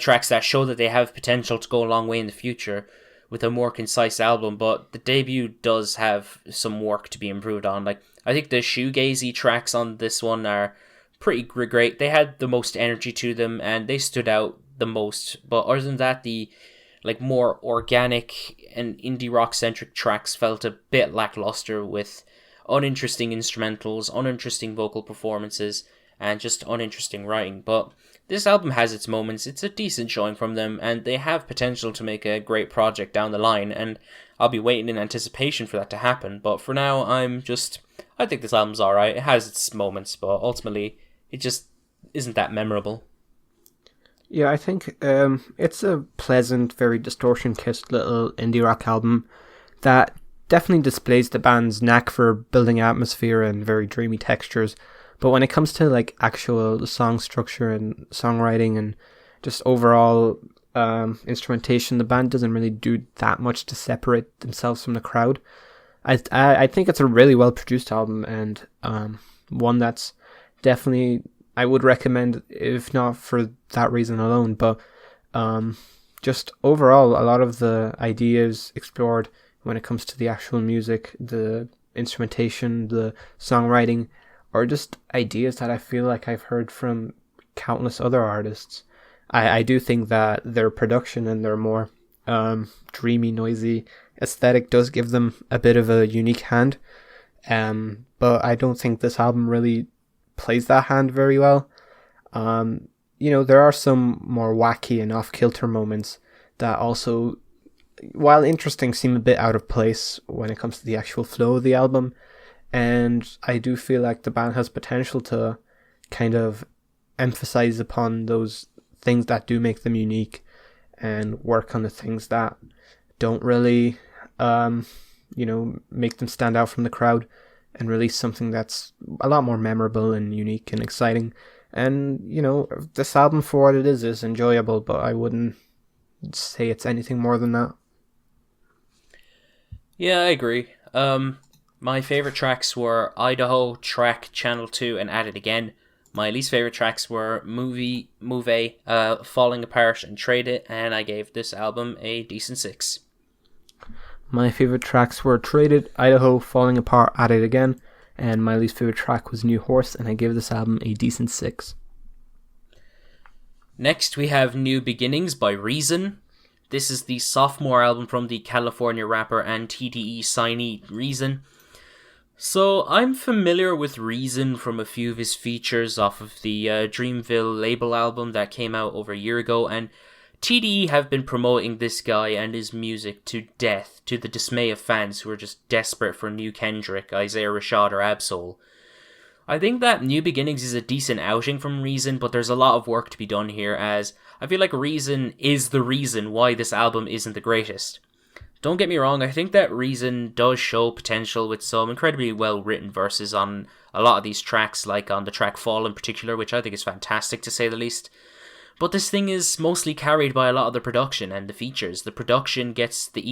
tracks that show that they have potential to go a long way in the future with a more concise album. But the debut does have some work to be improved on. Like, I think the shoegazy tracks on this one are pretty great. They had the most energy to them and they stood out the most. But other than that, the more organic and indie rock centric tracks felt a bit lackluster, with uninteresting instrumentals, uninteresting vocal performances, and just uninteresting writing. But this album has its moments. It's a decent showing from them, and they have potential to make a great project down the line, and I'll be waiting in anticipation for that to happen. But for now, I think this album's alright. It has its moments, but ultimately it just isn't that memorable. Yeah, I think it's a pleasant, very distortion-kissed little indie rock album that definitely displays the band's knack for building atmosphere and very dreamy textures. But when it comes to actual song structure and songwriting and just overall instrumentation, the band doesn't really do that much to separate themselves from the crowd. I think it's a really well produced album, and one that's definitely I would recommend, if not for that reason alone. But just overall, a lot of the ideas explored when it comes to the actual music, the instrumentation, the songwriting, are just ideas that I feel like I've heard from countless other artists. I do think that their production and their more dreamy, noisy aesthetic does give them a bit of a unique hand. But I don't think this album really plays that hand very well. There are some more wacky and off-kilter moments that also, while interesting, seem a bit out of place when it comes to the actual flow of the album. And I do feel like the band has potential to kind of emphasize upon those things that do make them unique and work on the things that don't really, make them stand out from the crowd, and release something that's a lot more memorable and unique and exciting. And, this album, for what it is enjoyable, but I wouldn't say it's anything more than that. Yeah, I agree. My favorite tracks were Idaho, Track, Channel 2, and At It Again. My least favorite tracks were Moveys, Falling Apart, and Trade It, and I gave this album a decent 6. My favorite tracks were Trade It, Idaho, Falling Apart, At It Again, and my least favorite track was New Horse, and I gave this album a decent 6. Next, we have New Beginnings by Reason. This is the sophomore album from the California rapper and TDE signee Reason. So, I'm familiar with Reason from a few of his features off of the Dreamville label album that came out over a year ago, and TDE have been promoting this guy and his music to death, to the dismay of fans who are just desperate for new Kendrick, Isaiah Rashad, or Ab-Soul. I think that New Beginnings is a decent outing from Reason, but there's a lot of work to be done here, as I feel like Reason is the reason why this album isn't the greatest. Don't get me wrong, I think that Reason does show potential with some incredibly well-written verses on a lot of these tracks, like on the track Fall in particular, which I think is fantastic to say the least. But this thing is mostly carried by a lot of the production and the features. The production gets the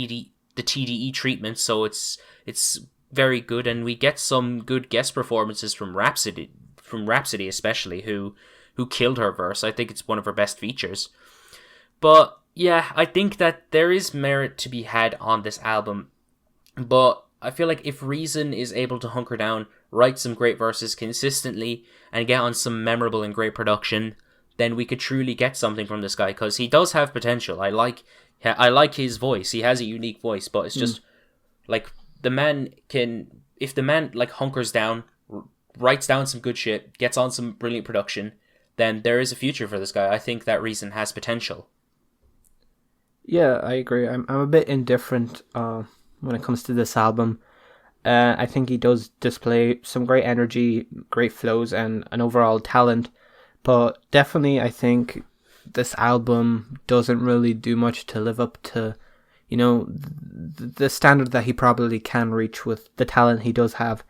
TDE treatment, so it's very good, and we get some good guest performances from Rhapsody especially, who killed her verse. I think it's one of her best features. But yeah, I think that there is merit to be had on this album, but I feel like if Reason is able to hunker down, write some great verses consistently, and get on some memorable and great production, then we could truly get something from this guy, because he does have potential. I like his voice. He has a unique voice, but it's just like if the man like hunkers down, writes down some good shit, gets on some brilliant production, then there is a future for this guy. I think that Róisín has potential. Yeah, I agree. I'm a bit indifferent when it comes to this album. I think he does display some great energy, great flows, and an overall talent. But definitely, I think this album doesn't really do much to live up to, the standard that he probably can reach with the talent he does have.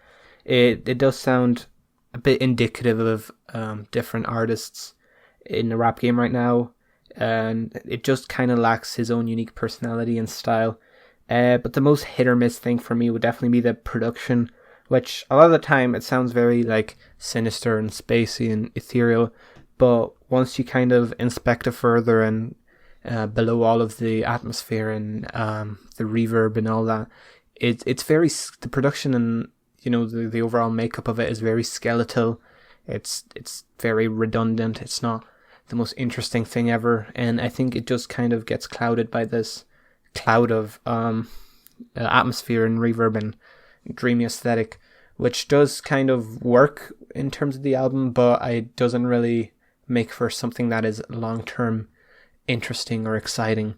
It does sound a bit indicative of different artists in the rap game right now, and it just kind of lacks his own unique personality and style. But the most hit or miss thing for me would definitely be the production, which a lot of the time it sounds very like sinister and spacey and ethereal, but once you kind of inspect it further and below all of the atmosphere and the reverb and all that, it's very, the production and the overall makeup of it is very skeletal. It's very redundant. It's not the most interesting thing ever, and I think it just kind of gets clouded by this cloud of atmosphere and reverb and dreamy aesthetic, which does kind of work in terms of the album, but it doesn't really make for something that is long-term interesting or exciting.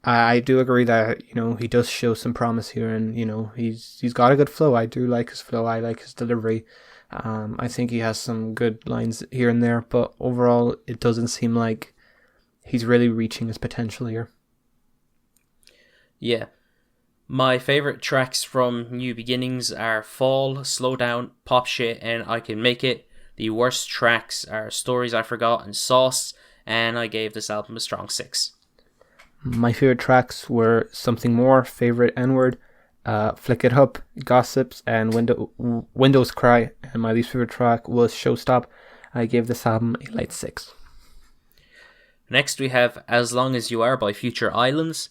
I do agree that he does show some promise here, and he's got a good flow. I do like his flow. I like his delivery. I think he has some good lines here and there, but overall it doesn't seem like he's really reaching his potential here. Yeah. My favourite tracks from New Beginnings are Fall, Slow Down, Pop Shit, and I Can Make It. The worst tracks are Stories I Forgot and Sauce, and I gave this album a strong 6. My favourite tracks were Something More, Favourite N-Word, Flick It Up, Gossips, and Windows Cry, and my least favourite track was Showstop. I gave this album a light 6. Next we have As Long As You Are by Future Islands.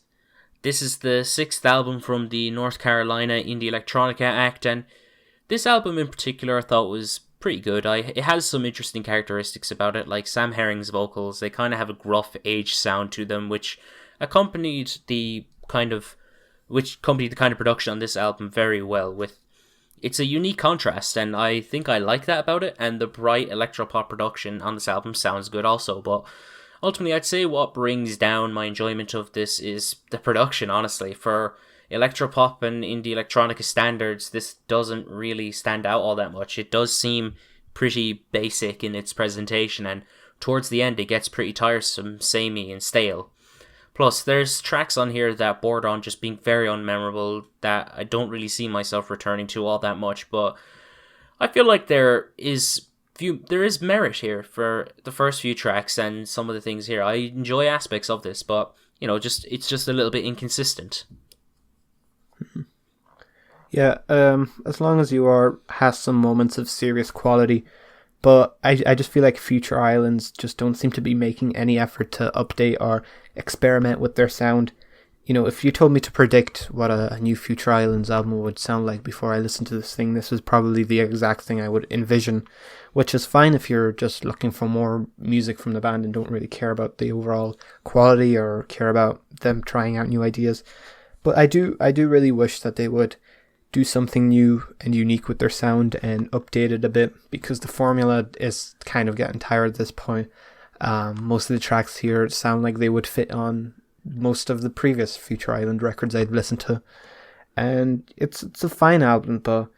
This is the 6th album from the North Carolina indie electronica act, and this album in particular I thought was pretty good. It has some interesting characteristics about it, like Sam Herring's vocals. They kind of have a gruff, aged sound to them, which accompanied the kind of production on this album very well. It's a unique contrast, and I think I like that about it, and the bright electropop production on this album sounds good also, but ultimately I'd say what brings down my enjoyment of this is the production, honestly. For electropop and indie electronica standards, this doesn't really stand out all that much. It does seem pretty basic in its presentation, and towards the end it gets pretty tiresome, samey, and stale. Plus, there's tracks on here that border on just being very unmemorable that I don't really see myself returning to all that much, but I feel like there is merit here for the first few tracks and some of the things here. I enjoy aspects of this, but it's just a little bit inconsistent. Yeah, As Long As You Are has some moments of serious quality, but I just feel like Future Islands just don't seem to be making any effort to update or experiment with their sound. If you told me to predict what a new Future Islands album would sound like before I listened to this thing, this was probably the exact thing I would envision, which is fine if you're just looking for more music from the band and don't really care about the overall quality or care about them trying out new ideas. But I do really wish that they would do something new and unique with their sound and update it a bit, because the formula is kind of getting tired at this point. Most of the tracks here sound like they would fit on most of the previous Future Island records I've listened to, and it's a fine album, but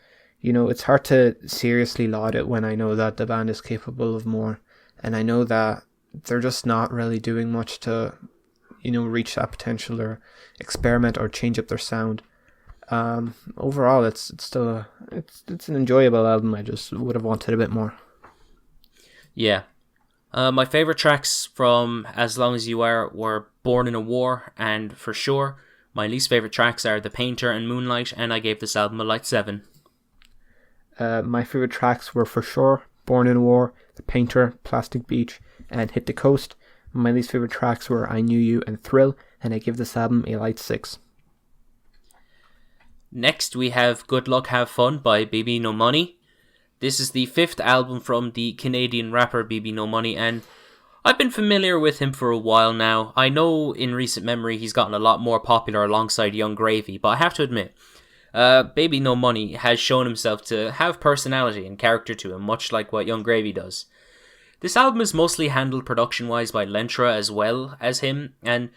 it's hard to seriously laud it when I know that the band is capable of more, and I know that they're just not really doing much to reach that potential or experiment or change up their sound. Overall it's still it's an enjoyable album. I just would have wanted a bit more. Yeah. My favourite tracks from As Long As You Are were Born in a War and For Sure. My least favourite tracks are The Painter and Moonlight, and I gave this album a light 7. My favourite tracks were For Sure, Born in a War, The Painter, Plastic Beach, and Hit the Coast. My least favourite tracks were I Knew You and Thrill, and I give this album a light 6. Next we have Good Luck Have Fun by Bbno Money. This is the 5th album from the Canadian rapper Bbno Money, and I've been familiar with him for a while now. I know in recent memory he's gotten a lot more popular alongside Young Gravy, but I have to admit, Baby No Money has shown himself to have personality and character to him, much like what Young Gravy does. This album is mostly handled production-wise by Electra as well as him, and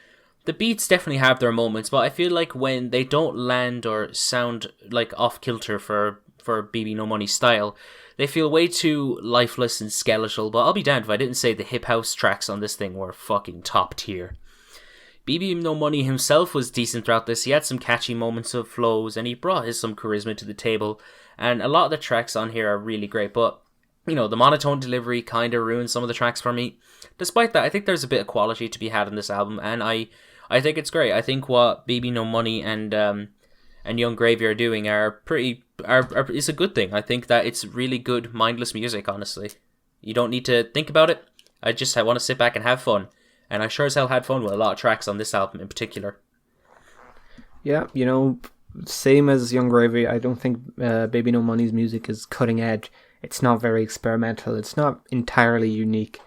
the beats definitely have their moments, but I feel like when they don't land or sound like off-kilter for Baby No Money style, they feel way too lifeless and skeletal, but I'll be damned if I didn't say the hip house tracks on this thing were fucking top tier. Baby No Money himself was decent throughout this. He had some catchy moments of flows, and he brought some charisma to the table, and a lot of the tracks on here are really great, but you know, the monotone delivery kind of ruined some of the tracks for me. Despite that, I think there's a bit of quality to be had in this album, and I think it's great. I think what Baby No Money and Young Gravy are doing is a good thing. I think that it's really good, mindless music, honestly. You don't need to think about it. I want to sit back and have fun. And I sure as hell had fun with a lot of tracks on this album in particular. Yeah, you know, same as Young Gravy, I don't think Baby No Money's music is cutting edge. It's not very experimental. It's not entirely unique.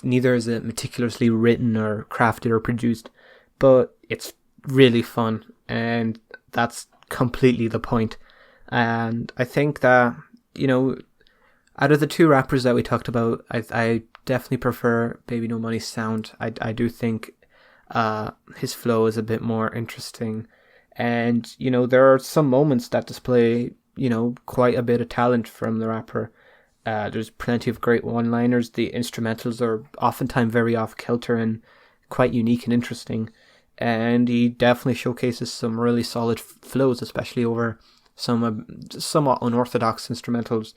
Neither is it meticulously written or crafted or produced. But it's really fun. And that's completely the point. And I think that, you know, out of the two rappers that we talked about, I definitely prefer Baby No Money's sound. I do think his flow is a bit more interesting. And, you know, there are some moments that display, you know, quite a bit of talent from the rapper. There's plenty of great one-liners. The instrumentals are oftentimes very off-kilter and quite unique and interesting. And he definitely showcases some really solid flows, especially over some somewhat unorthodox instrumentals.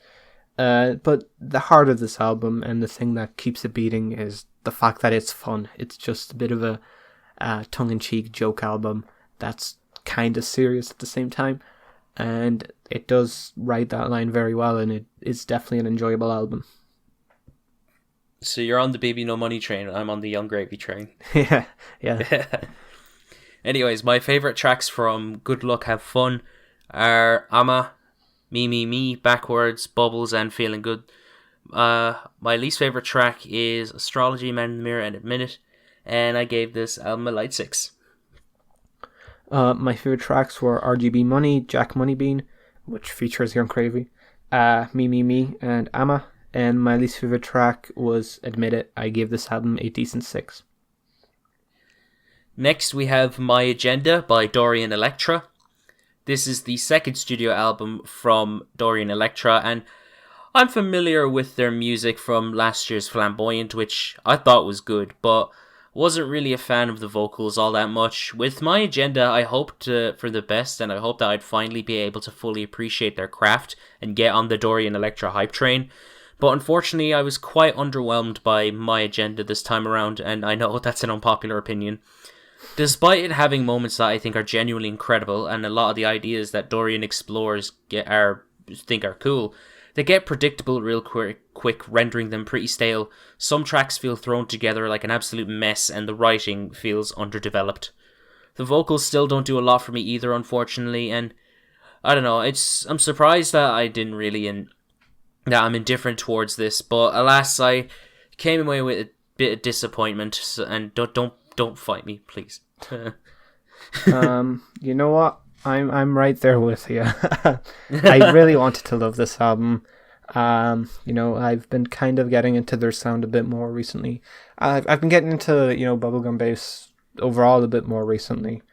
But the heart of this album and the thing that keeps it beating is the fact that it's fun. It's just a bit of a tongue-in-cheek joke album that's kind of serious at the same time. And it does ride that line very well, and it is definitely an enjoyable album. So you're on the Baby No Money train, and I'm on the Young Gravy train. yeah. Anyways, my favourite tracks from Good Luck Have Fun are Ama, Me, Backwards, Bubbles, and Feeling Good. My least favourite track is Astrology, Man in the Mirror, and Admit It, and I gave this album a light 6. My favourite tracks were RGB Money, Jack Moneybean, which features Young Gravy, Me, and Ama, and my least favourite track was Admit It. I gave this album a decent 6. Next, we have My Agenda by Dorian Electra. This is the second studio album from Dorian Electra, and I'm familiar with their music from last year's Flamboyant, which I thought was good, but wasn't really a fan of the vocals all that much. With My Agenda, I hoped for the best, and I hoped that I'd finally be able to fully appreciate their craft and get on the Dorian Electra hype train. But unfortunately, I was quite underwhelmed by My Agenda this time around, and I know that's an unpopular opinion. Despite it having moments that I think are genuinely incredible, and a lot of the ideas that Dorian explores are cool, they get predictable real quick, rendering them pretty stale. Some tracks feel thrown together like an absolute mess, and the writing feels underdeveloped. The vocals still don't do a lot for me either, unfortunately, and I don't know, I'm surprised that that I'm indifferent towards this, but alas, I came away with a bit of disappointment, and don't fight me, please. You know what? I'm right there with you. I really wanted to love this album. You know, I've been kind of getting into their sound a bit more recently. I've been getting into, you know, bubblegum bass overall a bit more recently.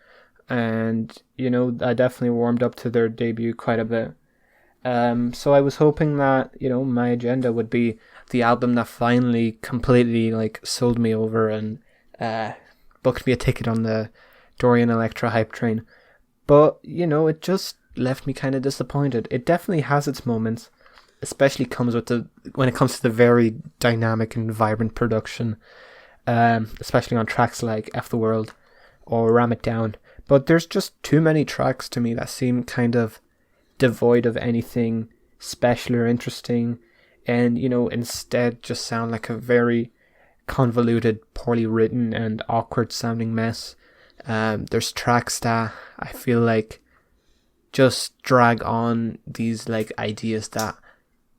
And, you know, I definitely warmed up to their debut quite a bit. So I was hoping that, you know, My Agenda would be the album that finally completely, like, sold me over and booked me a ticket on the Dorian Electra hype train. But, you know, it just left me kind of disappointed. It definitely has its moments, especially when it comes to the very dynamic and vibrant production, especially on tracks like F the World or Ram It Down. But there's just too many tracks to me that seem kind of devoid of anything special or interesting, and, you know, instead just sound like a very convoluted, poorly written and awkward sounding mess. There's tracks that I feel like just drag on these like ideas that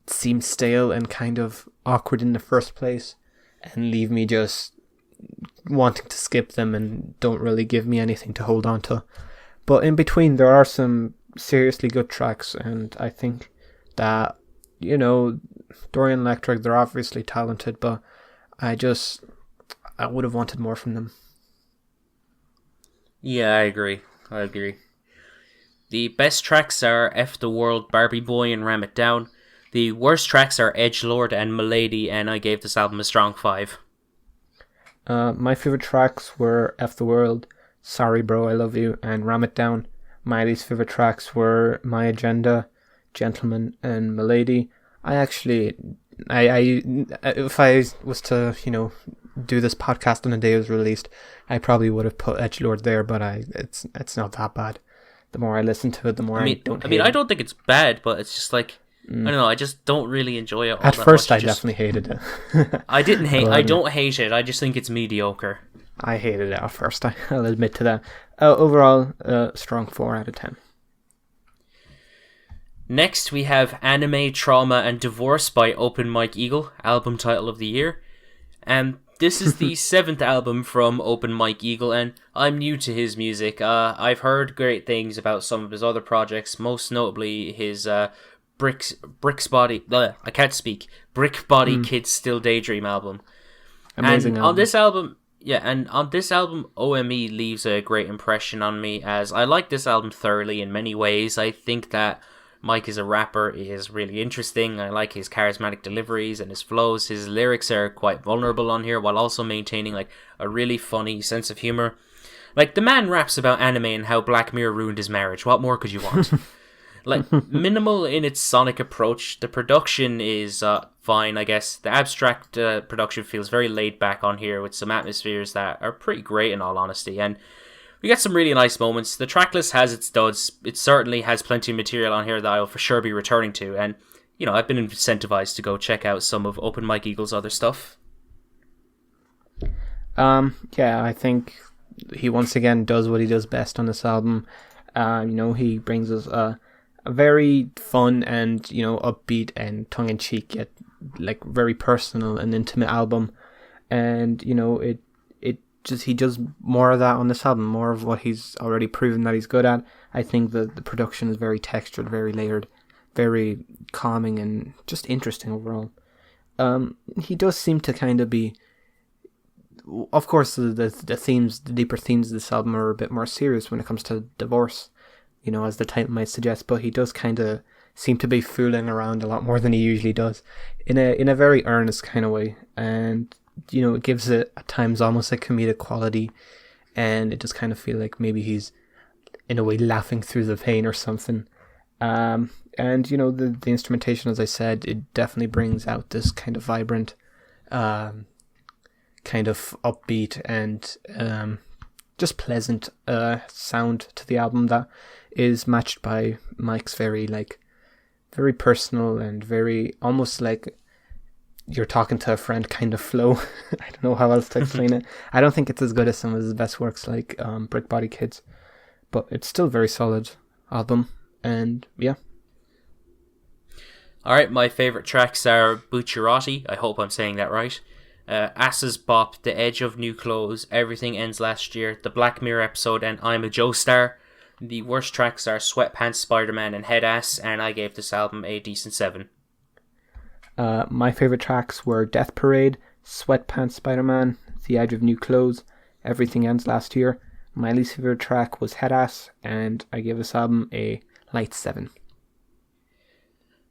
seem stale and kind of awkward in the first place. and leave me just wanting to skip them and don't really give me anything to hold on to. But in between, there are some seriously good tracks, and I think that, Dorian and Electra, they're obviously talented, but I would have wanted more from them. Yeah, I agree. The best tracks are F the World, Barbie Boy, and Ram It Down. The worst tracks are Edgelord and Milady, and I gave this album a strong 5. My favourite tracks were F the World, Sorry Bro, I Love You, and Ram It Down. My least favourite tracks were My Agenda, Gentleman, and Milady. If I was to, do this podcast on the day it was released, I probably would have put Edgelord there, but it's not that bad. The more I listen to it, the more I don't hate it. I don't think it's bad, but it's just like, I don't know, I just don't really enjoy it all At that first, much. I definitely hated it. I don't hate it, I just think it's mediocre. I hated it at first, I'll admit to that. Overall, strong 4 out of 10. Next, we have Anime, Trauma, and Divorce by Open Mike Eagle, album title of the year. And this is the 7th album from Open Mike Eagle, and I'm new to his music. I've heard great things about some of his other projects, most notably his Brick Body Kids Still Daydream album. Amazing album. On this album, OME leaves a great impression on me, as I like this album thoroughly in many ways. I think that Mike as a rapper is really interesting. I like his charismatic deliveries and his flows. His lyrics are quite vulnerable on here, while also maintaining like a really funny sense of humor. Like, the man raps about anime and how Black Mirror ruined his marriage. What more could you want? Like, minimal in its sonic approach. The production is fine, I guess. The abstract production feels very laid back on here, with some atmospheres that are pretty great in all honesty. And we got some really nice moments. The tracklist has its duds. It certainly has plenty of material on here that I'll for sure be returning to. And, I've been incentivized to go check out some of Open Mike Eagle's other stuff. Yeah, I think he once again does what he does best on this album. He brings us a very fun and, upbeat and tongue-in-cheek, yet like very personal and intimate album. And, he does more of that on this album, more of what he's already proven that he's good at. I think the production is very textured, very layered, very calming, and just interesting overall. He does seem to kind of be, of course, the themes, the deeper themes of this album are a bit more serious when it comes to divorce, as the title might suggest, but he does kind of seem to be fooling around a lot more than he usually does, in a very earnest kind of way. And it gives it at times almost a comedic quality, and it just kind of feel like maybe he's in a way laughing through the pain or something. And the instrumentation, as I said, it definitely brings out this kind of vibrant, kind of upbeat and just pleasant sound to the album that is matched by Mike's very personal and very almost like you're talking to a friend kind of flow. I don't know how else to explain it. I don't think it's as good as some of his best works like Brick Body Kids, but it's still a very solid album. And yeah. Alright, my favourite tracks are Bucciarati, I hope I'm saying that right, Ass's Bop, The Edge of New Clothes, Everything Ends Last Year, The Black Mirror Episode, and I'm a Joestar. The worst tracks are Sweatpants, Spider-Man, and Head Ass, and I gave this album a decent 7. My favourite tracks were Death Parade, Sweatpants Spider-Man, The Edge of New Clothes, Everything Ends Last Year. My least favourite track was Head Ass, and I gave this album a light 7.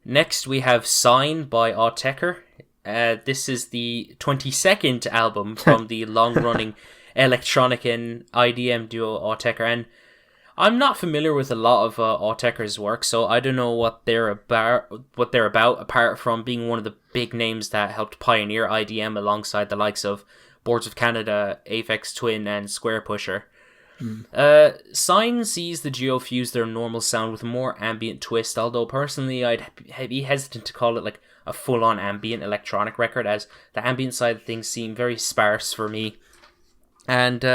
Next we have Sign by Autechre. This is the 22nd album from the long-running Electronica and IDM duo Autechre, and I'm not familiar with a lot of Autechre's work, so I don't know what they're about, apart from being one of the big names that helped pioneer IDM alongside the likes of Boards of Canada, Aphex Twin, and Square Pusher. Sign sees the duo fuse their normal sound with a more ambient twist, although personally I'd be hesitant to call it like a full-on ambient electronic record, as the ambient side of things seem very sparse for me. And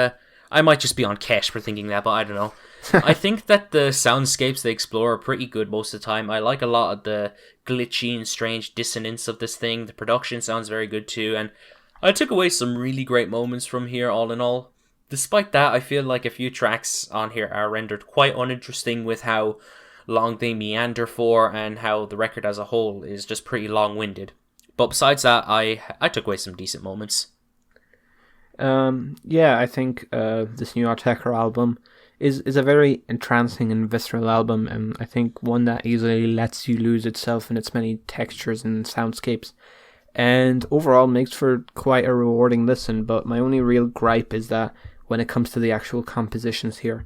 I might just be on cash for thinking that, but I don't know. I think that the soundscapes they explore are pretty good most of the time. I like a lot of the glitchy and strange dissonance of this thing. The production sounds very good too, and I took away some really great moments from here, all in all. Despite that, I feel like a few tracks on here are rendered quite uninteresting with how long they meander for and how the record as a whole is just pretty long-winded. But besides that, I took away some decent moments. Yeah, I think this new Autechre album is a very entrancing and visceral album, and I think one that easily lets you lose itself in its many textures and soundscapes, and overall makes for quite a rewarding listen. But my only real gripe is that when it comes to the actual compositions here,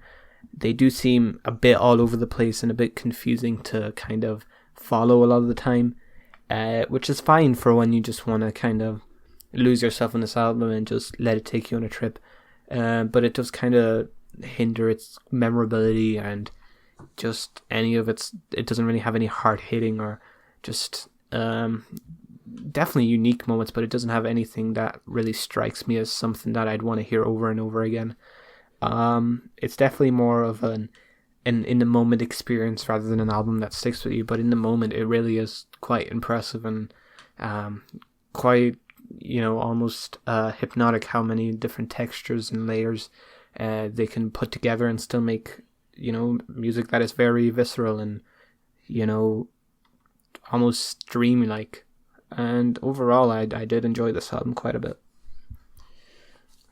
they do seem a bit all over the place and a bit confusing to kind of follow a lot of the time, which is fine for when you just want to kind of lose yourself in this album and just let it take you on a trip. But it does kind of hinder its memorability and just any of it doesn't really have any hard hitting or just definitely unique moments, but it doesn't have anything that really strikes me as something that I'd want to hear over and over again. It's definitely more of an in the moment experience rather than an album that sticks with you, but in the moment it really is quite impressive and quite, almost hypnotic how many different textures and layers they can put together and still make music that is very visceral and almost dreamy-like. And overall I did enjoy this album quite a bit.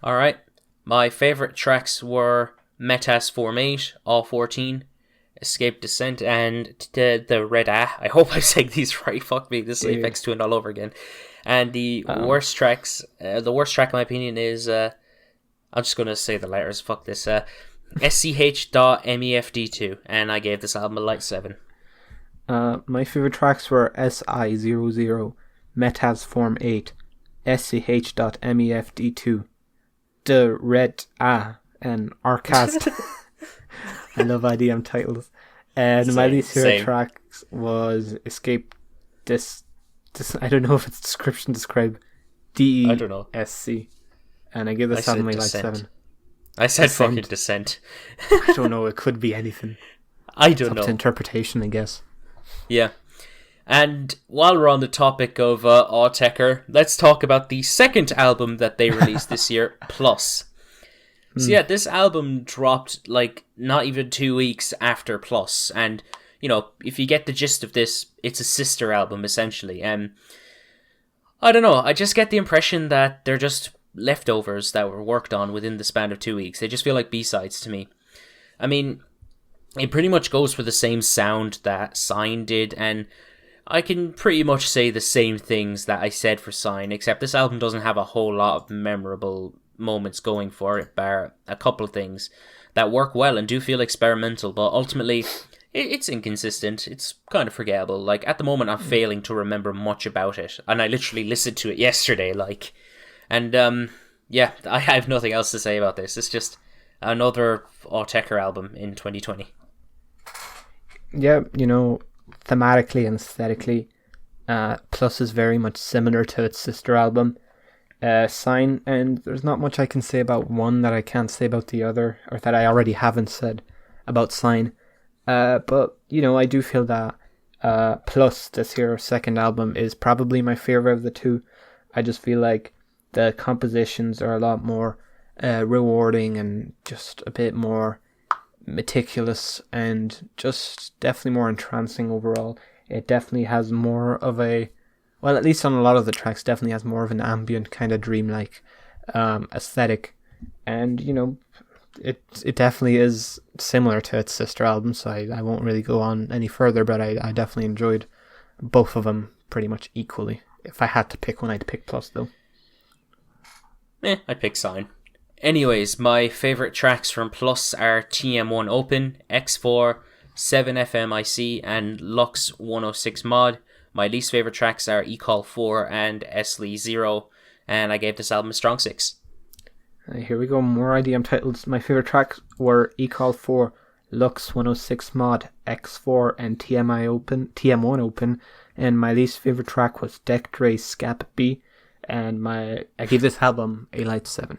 Alright, my favourite tracks were METZ Form 8, All 14, Escape Descent, and the Red I hope I said these right, fuck me, this is Apex Twin all over again. And the worst tracks, the worst track in my opinion is, I'm just going to say the letters, fuck this, SCH.MEFD2, and I gave this album a light 7. My favourite tracks were SI00, METZ Form 8, SCH.MEFD2, The Red and Arcast. I love IDM titles. And my least favorite tracks was Escape this I don't know if it's description describe DESC. I don't know. And I give this album a light 7. I said fucking Descent. I don't know, it could be anything. I don't know. It's up to interpretation, I guess. Yeah. And while we're on the topic of Autechre, let's talk about the second album that they released this year, Plus. So yeah, this album dropped like not even 2 weeks after Plus, and if you get the gist of this, it's a sister album essentially. And I don't know, I just get the impression that they're just leftovers that were worked on within the span of 2 weeks. They just feel like B-sides to me. I mean, it pretty much goes for the same sound that Sign did, and I can pretty much say the same things that I said for Sign, except this album doesn't have a whole lot of memorable moments going for it, bar a couple of things that work well and do feel experimental, but ultimately it's inconsistent. It's kind of forgettable. Like, at the moment I'm failing to remember much about it, and I literally listened to it yesterday, yeah, I have nothing else to say about this. It's just another Autechre album in 2020. Yeah, thematically and aesthetically, Plus is very much similar to its sister album, Sign, and there's not much I can say about one that I can't say about the other, or that I already haven't said about Sign. But, I do feel that Plus, this year's second album, is probably my favourite of the two. I just feel like the compositions are a lot more rewarding and just a bit more meticulous and just definitely more entrancing overall. It definitely has more of a, well, at least on a lot of the tracks, definitely has more of an ambient kind of dreamlike aesthetic, and it definitely is similar to its sister album, so I won't really go on any further, but I definitely enjoyed both of them pretty much equally. If I had to pick one, I'd pick Plus though. I'd pick Sign. Anyways, my favourite tracks from Plus are TM1 Open, X4, 7FMIC, and Lux 106 Mod. My least favourite tracks are eCall 4 and Esli 0, and I gave this album a strong 6. Here we go, more IDM titles. My favourite tracks were eCall 4, Lux 106 Mod, X4, and TM1 Open, and my least favourite track was Deck Dre Scap B, and I gave this album a light 7.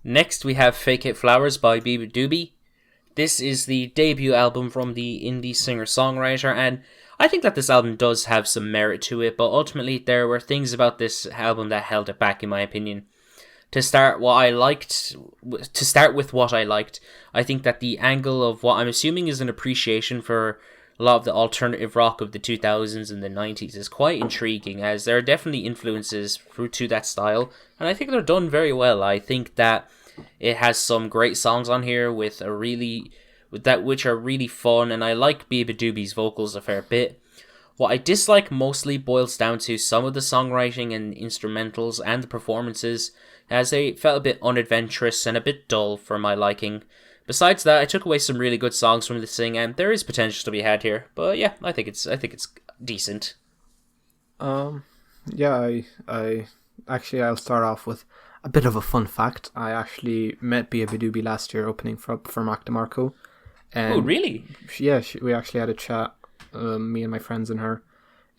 Next we have Fake It Flowers by Beabadoobee, This is the debut album from the indie singer-songwriter, and I think that this album does have some merit to it, but ultimately there were things about this album that held it back, in my opinion. To start with what I liked, I think that the angle of what I'm assuming is an appreciation for a lot of the alternative rock of the 2000s and the 90s is quite intriguing, as there are definitely influences to that style, and I think they're done very well. I think that it has some great songs on here which are really fun, and I like Beabadoobee's vocals a fair bit. What I dislike mostly boils down to some of the songwriting and instrumentals and the performances, as they felt a bit unadventurous and a bit dull for my liking. Besides that, I took away some really good songs from the thing, and there is potential to be had here. But yeah, I think it's decent. Yeah, I'll start off with a bit of a fun fact. I actually met Beabadoobee last year opening for Mac DeMarco. Oh, really? Yeah, we actually had a chat, me and my friends and her.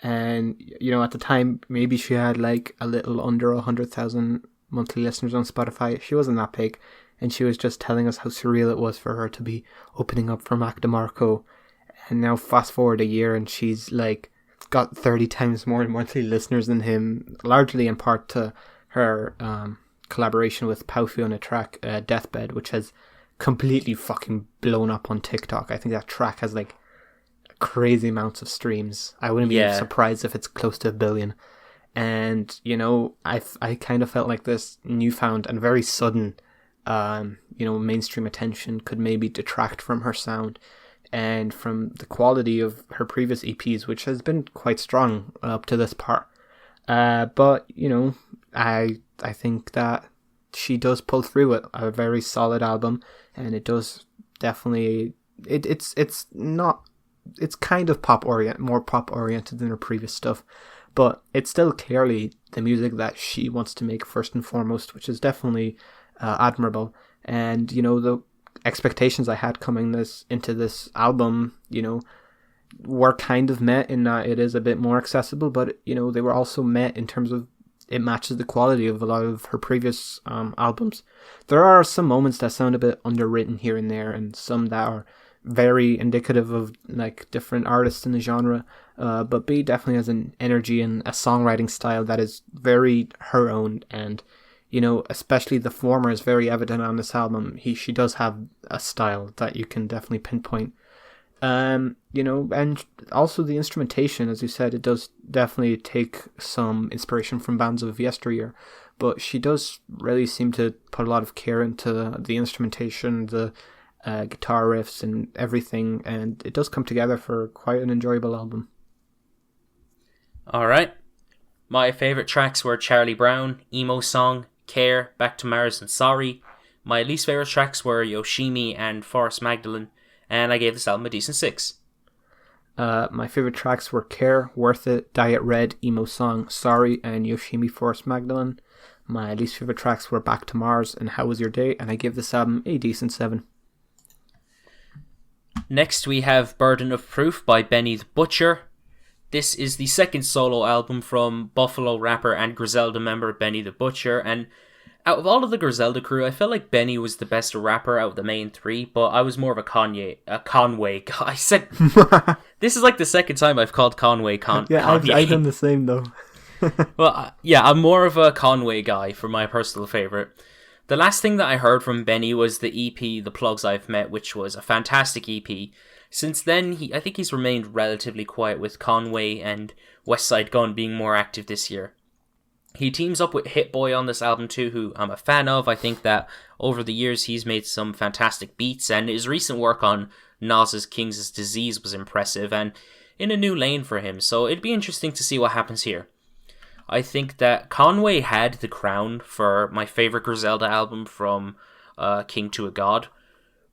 And, you know, at the time, maybe she had like a little under 100,000 monthly listeners on Spotify. She wasn't that big. And she was just telling us how surreal it was for her to be opening up for Mac DeMarco. And now fast forward a year and she's like got 30 times more monthly listeners than him, largely in part to her collaboration with Paufi on a track, Deathbed, which has completely fucking blown up on TikTok. I think that track has like crazy amounts of streams. I wouldn't be surprised if it's close to 1 billion. And, you know, I kind of felt like this newfound and very sudden mainstream attention could maybe detract from her sound and from the quality of her previous EPs, which has been quite strong up to this part. But, you know, I think that she does pull through it. A very solid album, and it does definitely... It's kind of more pop oriented than her previous stuff, but it's still clearly the music that she wants to make first and foremost, which is definitely admirable. And, you know, the expectations I had coming into this album, you know, were kind of met in that it is a bit more accessible, but, you know, they were also met in terms of it matches the quality of a lot of her previous albums. There are some moments that sound a bit underwritten here and there, and some that are very indicative of like different artists in the genre, but B definitely has an energy and a songwriting style that is very her own, and, you know, especially the former is very evident on this album. She does have a style that you can definitely pinpoint. You know, and also the instrumentation, as you said, it does definitely take some inspiration from bands of yesteryear, but she does really seem to put a lot of care into the instrumentation, the guitar riffs and everything, and it does come together for quite an enjoyable album. Alright. My favourite tracks were Charlie Brown, Emo Song, Care, Back to Mars and Sorry. My least favourite tracks were Yoshimi and Forest Magdalene, and I gave this album a decent 6. My favourite tracks were Care, Worth It, Diet Red, Emo Song, Sorry, and Yoshimi Forest Magdalene. My least favourite tracks were Back to Mars and How Was Your Day, and I gave this album a decent 7. Next we have Burden of Proof by Benny the Butcher. This is the second solo album from Buffalo rapper and Griselda member Benny the Butcher, and out of all of the Griselda crew, I felt like Benny was the best rapper out of the main three, but I was more of a Conway guy. I said, this is like the second time I've called Conway Kanye. Yeah, I've done the same though. Well, yeah, I'm more of a Conway guy for my personal favourite. The last thing that I heard from Benny was the EP, The Plugs I've Met, which was a fantastic EP. Since then, I think he's remained relatively quiet, with Conway and Westside Gunn being more active this year. He teams up with Hit Boy on this album too, who I'm a fan of. I think that over the years he's made some fantastic beats, and his recent work on Nas's King's Disease was impressive and in a new lane for him, so it'd be interesting to see what happens here. I think that Conway had the crown for my favourite Griselda album from King to a God,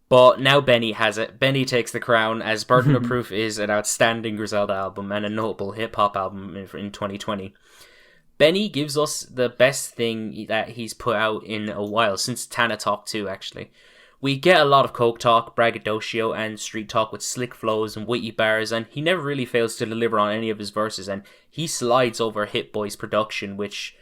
but now Benny has it. Benny takes the crown, as Burden of Proof is an outstanding Griselda album and a notable hip-hop album in 2020. Benny gives us the best thing that he's put out in a while, since Tana Talk 2 actually. We get a lot of coke talk, braggadocio, and street talk with slick flows and witty bars, and he never really fails to deliver on any of his verses, and he slides over Hit Boy's production, which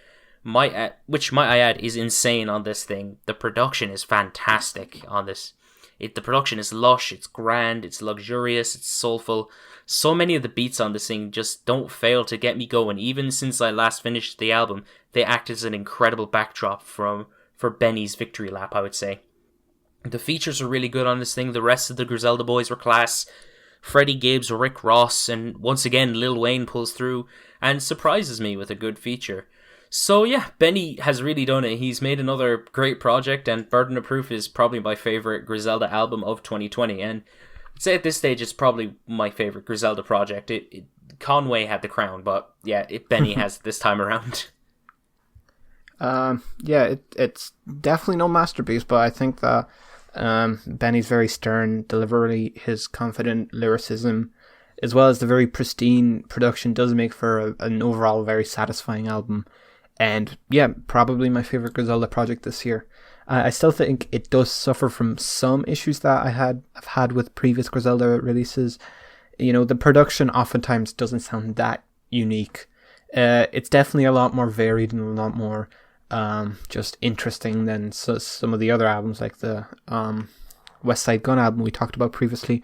might I add is insane on this thing. The production is fantastic on this. The production is lush, it's grand, it's luxurious, it's soulful. So many of the beats on this thing just don't fail to get me going. Even since I last finished the album, they act as an incredible backdrop for Benny's victory lap, I would say. The features are really good on this thing. The rest of the Griselda boys were class. Freddie Gibbs, Rick Ross, and once again Lil Wayne pulls through and surprises me with a good feature. So yeah, Benny has really done it. He's made another great project, and Burden of Proof is probably my favourite Griselda album of 2020. And I'd say at this stage it's probably my favourite Griselda project. Conway had the crown, but yeah, Benny has it this time around. It's definitely no masterpiece, but I think that Benny's very stern delivery, his confident lyricism, as well as the very pristine production does make for an overall very satisfying album. And yeah, probably my favorite Griselda project this year. I still think it does suffer from some issues that I've had with previous Griselda releases. You know, the production oftentimes doesn't sound that unique. It's definitely a lot more varied and a lot more just interesting than some of the other albums, like the Westside Gunn album we talked about previously.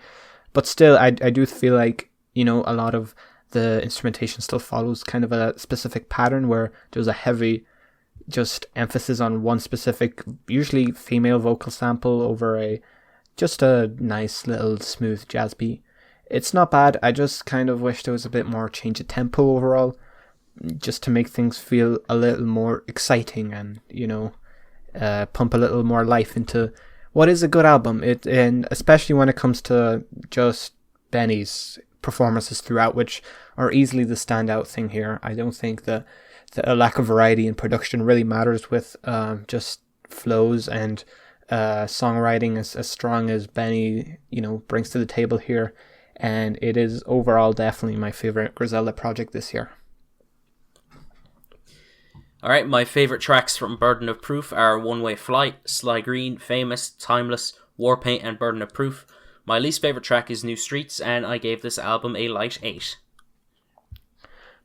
But still, I do feel like, you know, a lot of the instrumentation still follows kind of a specific pattern where there's a heavy just emphasis on one specific, usually female vocal sample over just a nice little smooth jazz beat. It's not bad. I just kind of wish there was a bit more change of tempo overall, just to make things feel a little more exciting and, you know, pump a little more life into what is a good album. And especially when it comes to just Benny's performances throughout, which are easily the standout thing here. I don't think that a lack of variety in production really matters with just flows and songwriting as strong as Benny, you know, brings to the table here. And it is overall definitely my favorite Griselda project this year. Alright, my favourite tracks from Burden of Proof are One Way Flight, Sly Green, Famous, Timeless, Warpaint, and Burden of Proof. My least favourite track is New Streets, and I gave this album a light 8.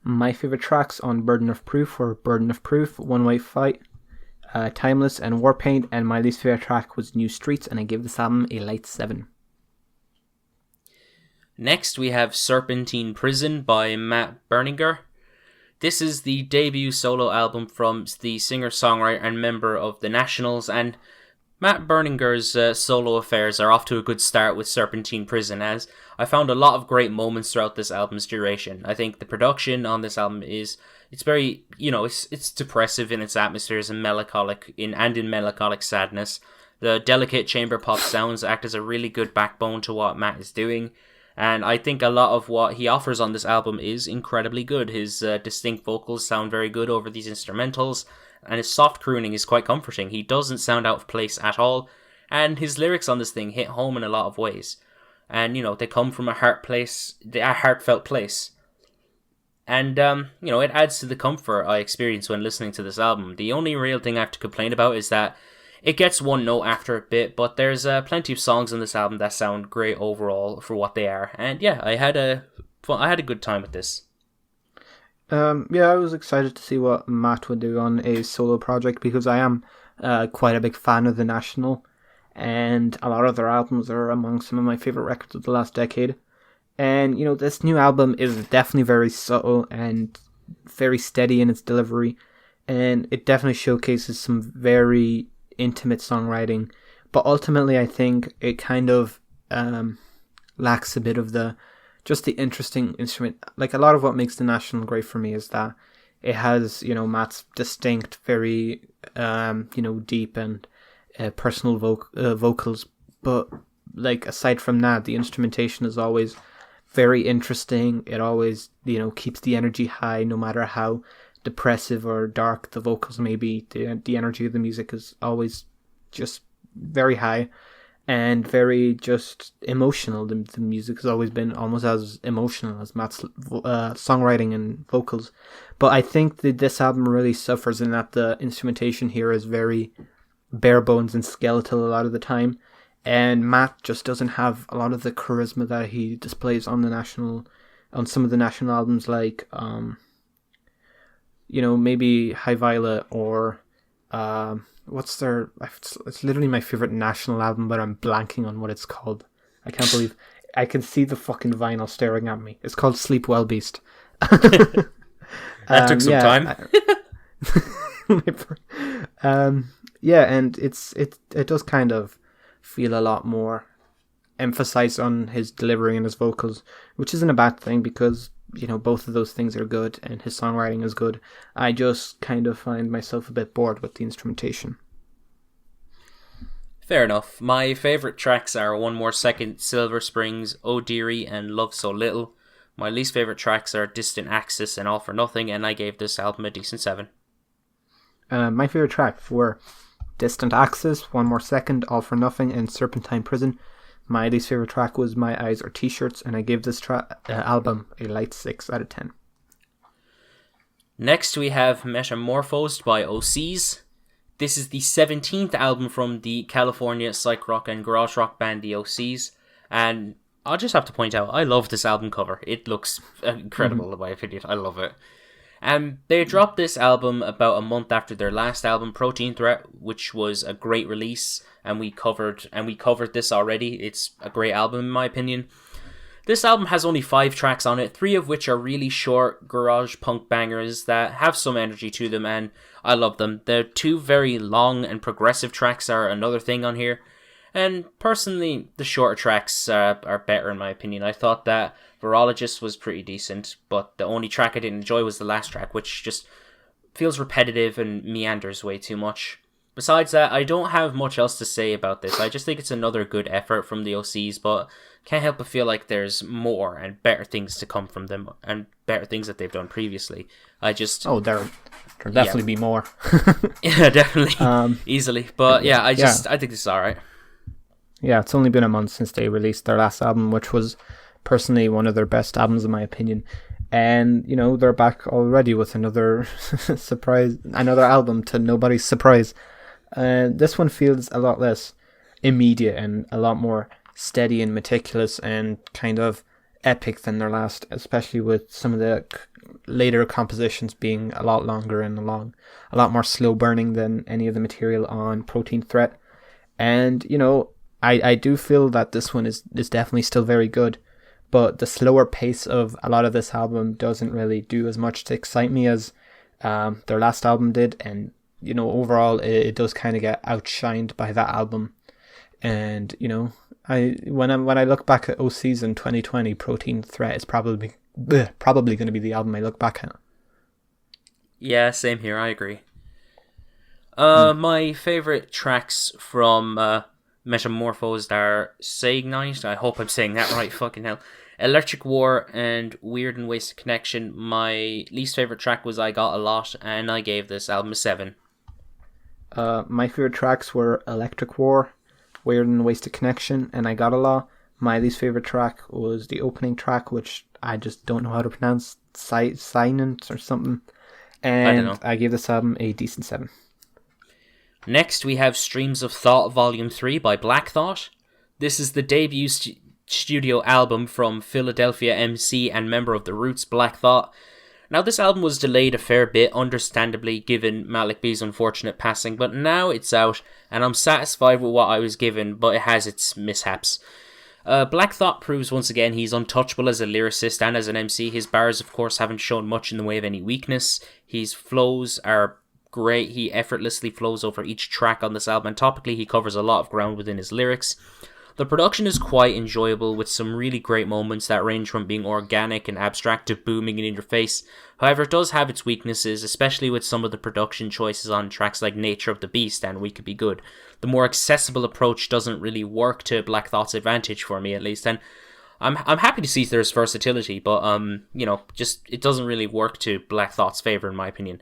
My favourite tracks on Burden of Proof were Burden of Proof, One Way Flight, Timeless, and Warpaint, and my least favourite track was New Streets, and I gave this album a light 7. Next, we have Serpentine Prison by Matt Berninger. This is the debut solo album from the singer-songwriter and member of The Nationals, and Matt Berninger's solo affairs are off to a good start with Serpentine Prison, as I found a lot of great moments throughout this album's duration. I think the production on this album it's very, you know, it's depressive in its atmospheres and melancholic in melancholic sadness. The delicate chamber pop sounds act as a really good backbone to what Matt is doing. And I think a lot of what he offers on this album is incredibly good. His distinct vocals sound very good over these instrumentals, and his soft crooning is quite comforting. He doesn't sound out of place at all, and his lyrics on this thing hit home in a lot of ways. And, you know, they come from a heartfelt place. And, you know, it adds to the comfort I experience when listening to this album. The only real thing I have to complain about is that it gets one note after a bit, but there's plenty of songs on this album that sound great overall for what they are. And yeah, I had a good time with this. Yeah, I was excited to see what Matt would do on a solo project, because I am quite a big fan of The National, and a lot of their albums are among some of my favourite records of the last decade. And, you know, this new album is definitely very subtle and very steady in its delivery, and it definitely showcases some very intimate songwriting, but ultimately I think it kind of lacks a bit of the interesting instrument. Like, a lot of what makes The National great for me is that it has, you know, Matt's distinct, very deep and personal vocals, but like, aside from that, the instrumentation is always very interesting. It always, you know, keeps the energy high no matter how depressive or dark the vocals may be. The energy of the music is always just very high and very just emotional. The music has always been almost as emotional as Matt's songwriting and vocals. But I think that this album really suffers in that the instrumentation here is very bare bones and skeletal a lot of the time, and Matt just doesn't have a lot of the charisma that he displays on some of the National albums, like you know, maybe High Violet or What's their? It's literally my favorite national album, but I'm blanking on what it's called. I can't believe I can see the fucking vinyl staring at me. It's called Sleep Well Beast. That took some time. And it does kind of feel a lot more emphasized on his delivery and his vocals, which isn't a bad thing because, you know, both of those things are good and his songwriting is good. I just kind of find myself a bit bored with the instrumentation. Fair enough. My favourite tracks are One More Second, Silver Springs, Oh Dearie, and Love So Little. My least favourite tracks are Distant Axis and All For Nothing, and I gave this album a decent 7. My favorite tracks were Distant Axis, One More Second, All For Nothing, and Serpentine Prison. My least favorite track was My Eyes Are T-Shirts, and I gave this album a light 6 out of 10. Next we have Metamorphosed by OCs. This is the 17th album from the California psych rock and garage rock band the OCs, and I'll just have to point out, I love this album cover. It looks incredible in my opinion. I love it. They dropped this album about a month after their last album, Protein Threat, which was a great release, and we covered this already. It's a great album in my opinion. This album has only 5 tracks on it, 3 of which are really short garage punk bangers that have some energy to them, and I love them. The 2 very long and progressive tracks are another thing on here. And personally, the shorter tracks are better in my opinion. I thought that Virologist was pretty decent, but the only track I didn't enjoy was the last track, which just feels repetitive and meanders way too much. Besides that, I don't have much else to say about this. I just think it's another good effort from the OCs, but can't help but feel like there's more and better things to come from them, and better things that they've done previously. There'll definitely be more. Yeah, definitely. Easily. But yeah, I think this is alright. Yeah, it's only been a month since they released their last album, which was personally one of their best albums in my opinion. And, you know, they're back already with another another album to nobody's surprise. This one feels a lot less immediate and a lot more steady and meticulous and kind of epic than their last, especially with some of the later compositions being a lot longer and a lot more slow burning than any of the material on Protein Threat. And, you know, I do feel that this one is definitely still very good, but the slower pace of a lot of this album doesn't really do as much to excite me as their last album did. And, you know, overall it does kind of get outshined by that album. And, you know, when I look back at OCs in 2020, Protein Threat is probably going to be the album I look back at. Yeah, same here. I agree. My favorite tracks from Metamorphosed are Saignite, I hope I'm saying that right, fucking hell, Electric War, and Weird and Wasted Connection. My least favorite track was I Got a Lot, and I gave this album a 7. My favorite tracks were Electric War, Weird and Wasted Connection, and I Got a Lot. My least favorite track was the opening track, which I just don't know how to pronounce, Silent or something. And I don't know. I gave this album a decent 7. Next, we have Streams of Thought Volume 3 by Black Thought. This is the debut studio album from Philadelphia MC and member of The Roots, Black Thought. Now, this album was delayed a fair bit, understandably, given Malik B's unfortunate passing, but now it's out, and I'm satisfied with what I was given, but it has its mishaps. Black Thought proves once again he's untouchable as a lyricist and as an MC. His bars, of course, haven't shown much in the way of any weakness. His flows are great. He effortlessly flows over each track on this album, and topically he covers a lot of ground within his lyrics. The production is quite enjoyable, with some really great moments that range from being organic and abstract to booming and in your face. However, it does have its weaknesses, especially with some of the production choices on tracks like Nature of the Beast and We Could Be Good. The more accessible approach doesn't really work to Black Thought's advantage, for me at least, and I'm happy to see there's versatility, but you know, just it doesn't really work to Black Thought's favour in my opinion.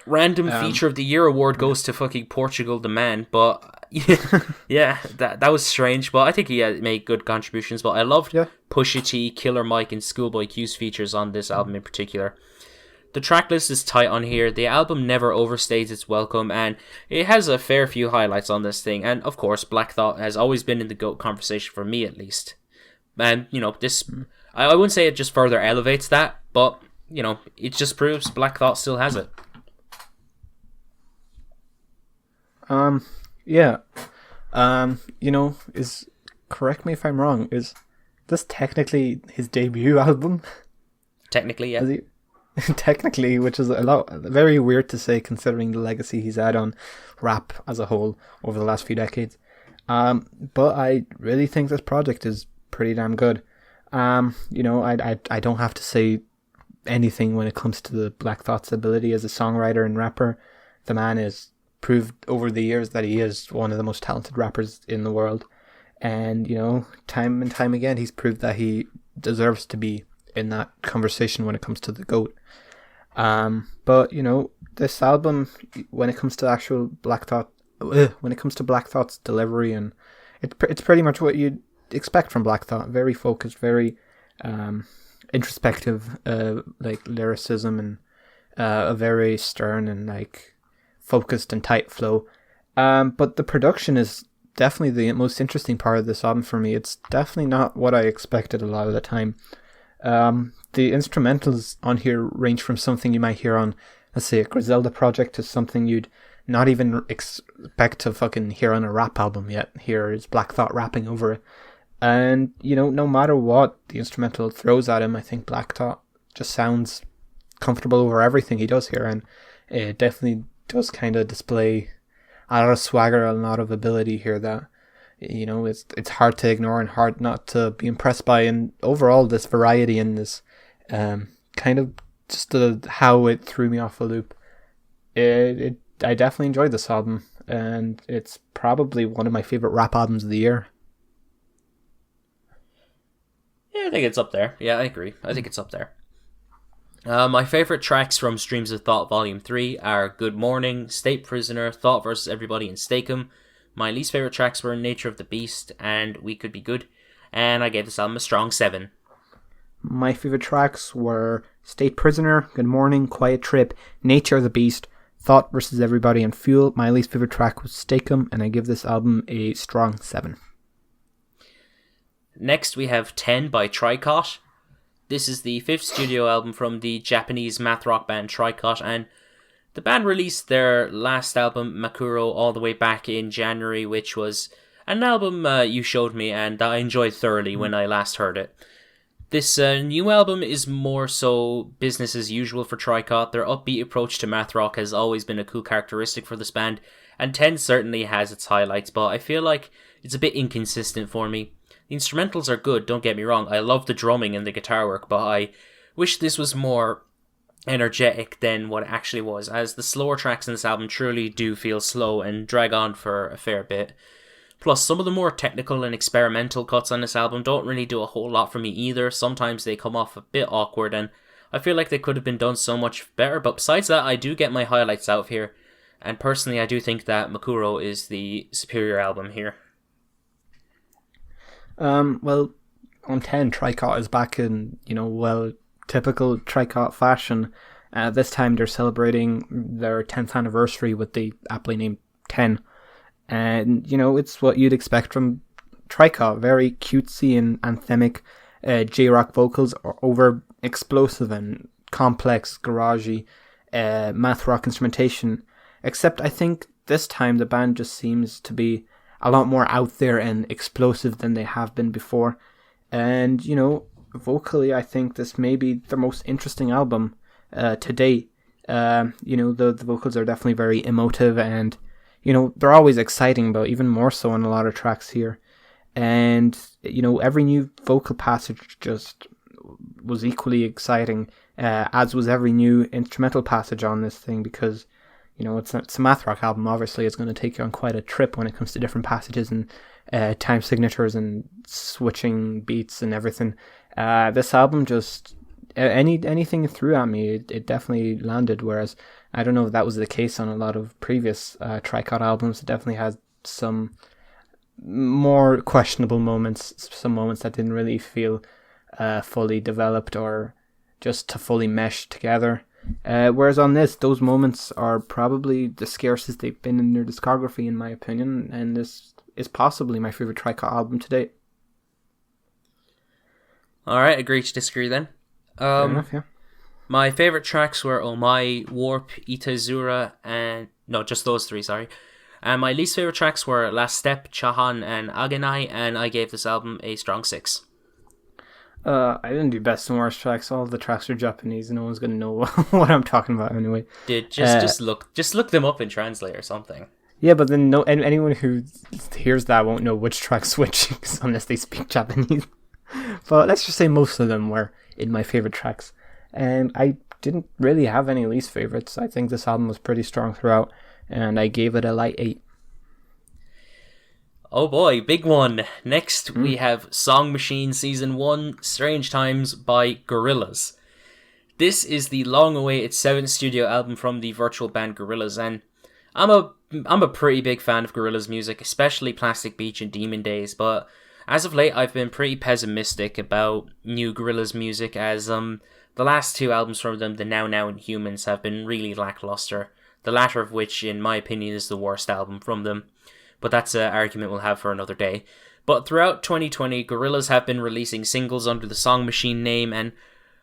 Random Feature of the Year award goes to fucking Portugal the Man, but yeah, that was strange, but I think he made good contributions. But I loved Pusha T, Killer Mike, and Schoolboy Q's features on this album in particular. The track list is tight on here. The album never overstays its welcome, and it has a fair few highlights on this thing. And of course, Black Thought has always been in the GOAT conversation for me, at least. And you know, this I wouldn't say it just further elevates that, but you know, it just proves Black Thought still has it. Yeah. Is correct me if I'm wrong. Is this technically his debut album? Technically, yeah. Is he? Technically, which is very weird to say considering the legacy he's had on rap as a whole over the last few decades. But I really think this project is pretty damn good. I don't have to say anything when it comes to the Black Thought's ability as a songwriter and rapper. The man has proved over the years that he is one of the most talented rappers in the world. And, time and time again, he's proved that he deserves to be in that conversation when it comes to the GOAT. But, this album, when it comes to actual Black Thought's delivery, and it's pretty much what you'd expect from Black Thought. Very focused, very introspective, lyricism, and a very stern and focused and tight flow. But the production is definitely the most interesting part of this album for me. It's definitely not what I expected a lot of the time. The instrumentals on here range from something you might hear on, let's say, a Griselda project to something you'd not even expect to fucking hear on a rap album yet. Here is Black Thought rapping over it. And, no matter what the instrumental throws at him, I think Black Thought just sounds comfortable over everything he does here. And it definitely does kind of display a lot of swagger, a lot of ability here that, it's hard to ignore and hard not to be impressed by. And overall, this variety and this kind of just how it threw me off a loop. I definitely enjoyed this album, and it's probably one of my favorite rap albums of the year. Yeah, I think it's up there. Yeah, I agree. I think it's up there. My favorite tracks from Streams of Thought Volume 3 are Good Morning, State Prisoner, Thought vs. Everybody, and Stake'em. My least favorite tracks were Nature of the Beast and We Could Be Good, and I gave this album a strong 7. My favorite tracks were State Prisoner, Good Morning, Quiet Trip, Nature of the Beast, Thought vs. Everybody, and Fuel. My least favorite track was Stake'em, and I give this album a strong 7. Next we have 10 by Tricot. This is the 5th studio album from the Japanese math rock band Tricot, and the band released their last album, Makuro, all the way back in January, which was an album you showed me and I enjoyed thoroughly when I last heard it. This new album is more so business as usual for Tricot. Their upbeat approach to math rock has always been a cool characteristic for this band, and 10 certainly has its highlights, but I feel like it's a bit inconsistent for me. The instrumentals are good, don't get me wrong. I love the drumming and the guitar work, but I wish this was more energetic than what it actually was, as the slower tracks in this album truly do feel slow and drag on for a fair bit. Plus, some of the more technical and experimental cuts on this album don't really do a whole lot for me either. Sometimes they come off a bit awkward, and I feel like they could have been done so much better. But besides that, I do get my highlights out of here, and personally I do think that Makuro is the superior album here. Well, on 10, Tricot is back in, typical Tricot fashion. This time they're celebrating their 10th anniversary with the aptly named 10. And, it's what you'd expect from Tricot. Very cutesy and anthemic J-rock vocals, are over explosive and complex, garagey math rock instrumentation. Except I think this time the band just seems to be a lot more out there and explosive than they have been before. And, vocally, I think this may be the most interesting album to date. The vocals are definitely very emotive and, they're always exciting, but even more so on a lot of tracks here. And, every new vocal passage just was equally exciting, as was every new instrumental passage on this thing, because, it's a math rock album. Obviously, it's going to take you on quite a trip when it comes to different passages and time signatures and switching beats and everything. This album just anything it threw at me, it definitely landed. Whereas I don't know if that was the case on a lot of previous Tricot albums. It definitely has some more questionable moments, some moments that didn't really feel fully developed or just to fully mesh together. Whereas on this, those moments are probably the scarcest they've been in their discography, in my opinion, and this is possibly my favorite Tricot album to date. Alright, agree to disagree then. Fair enough, yeah. My favorite tracks were Omae, Warp, Itazura, and... No, just those three, sorry. And my least favourite tracks were Last Step, Chahan, and Agenai, and I gave this album a strong 6. I didn't do best and worst tracks. All the tracks are Japanese. No one's gonna know what I'm talking about anyway. Dude, just look them up in Translate or something. Yeah, but then anyone who hears that won't know which track's which unless they speak Japanese. But let's just say most of them were in my favorite tracks, and I didn't really have any least favorites. I think this album was pretty strong throughout, and I gave it a light 8. Oh boy, big one. Next, we have Song Machine Season 1, Strange Times by Gorillaz. This is the long-awaited 7th studio album from the virtual band Gorillaz, and I'm a pretty big fan of Gorillaz music, especially Plastic Beach and Demon Days, but as of late I've been pretty pessimistic about new Gorillaz music, as the last 2 albums from them, the Now Now and Humans, have been really lackluster, the latter of which, in my opinion, is the worst album from them. But that's an argument we'll have for another day. But throughout 2020, Gorillaz have been releasing singles under the Song Machine name, and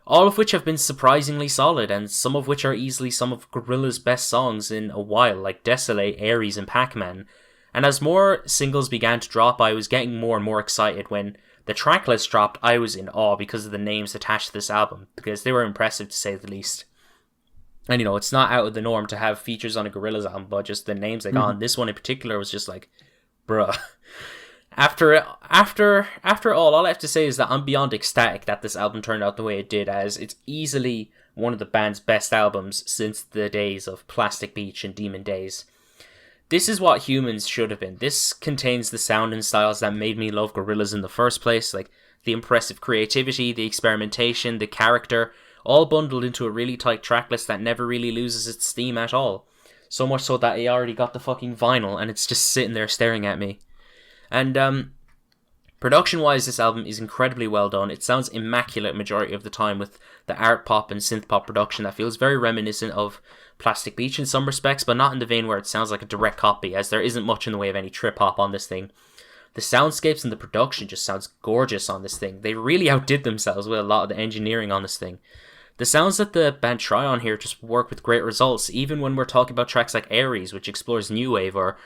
all of which have been surprisingly solid, and some of which are easily some of Gorillaz' best songs in a while, like Desolate, Aries, and Pac-Man. And as more singles began to drop, I was getting more and more excited. When the track list dropped, I was in awe because of the names attached to this album, because they were impressive to say the least. And it's not out of the norm to have features on a Gorillaz album, but just the names they got on. This one in particular was just like, bruh. After all I have to say is that I'm beyond ecstatic that this album turned out the way it did, as it's easily one of the band's best albums since the days of Plastic Beach and Demon Days. This is what Humans should have been. This contains the sound and styles that made me love Gorillaz in the first place, like the impressive creativity, the experimentation, the character, all bundled into a really tight tracklist that never really loses its steam at all. So much so that I already got the fucking vinyl and it's just sitting there staring at me. And production-wise, this album is incredibly well done. It sounds immaculate majority of the time, with the art pop and synth pop production that feels very reminiscent of Plastic Beach in some respects, but not in the vein where it sounds like a direct copy, as there isn't much in the way of any trip hop on this thing. The soundscapes and the production just sounds gorgeous on this thing. They really outdid themselves with a lot of the engineering on this thing. The sounds that the band try on here just work with great results, even when we're talking about tracks like Aries, which explores new wave, or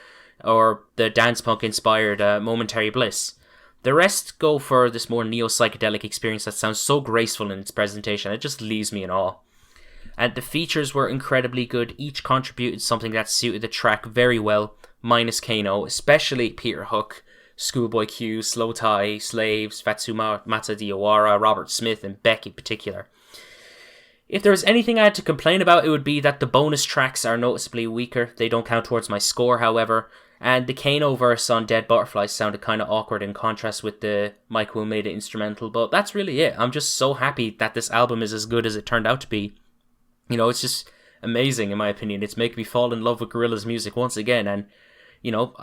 the dance punk inspired Momentary Bliss. The rest go for this more neo-psychedelic experience that sounds so graceful in its presentation, it just leaves me in awe. And the features were incredibly good, each contributed something that suited the track very well, minus Kano, especially Peter Hook, Schoolboy Q, Slow Tie, Slaves, Fatsuma Mata Diawara, Robert Smith, and Beck in particular. If there was anything I had to complain about, it would be that the bonus tracks are noticeably weaker. They don't count towards my score, however, and the Kano verse on Dead Butterflies sounded kind of awkward in contrast with the Mike Will made it instrumental, but that's really it. I'm just so happy that this album is as good as it turned out to be. It's just amazing in my opinion. It's making me fall in love with Gorillaz music once again, and I'm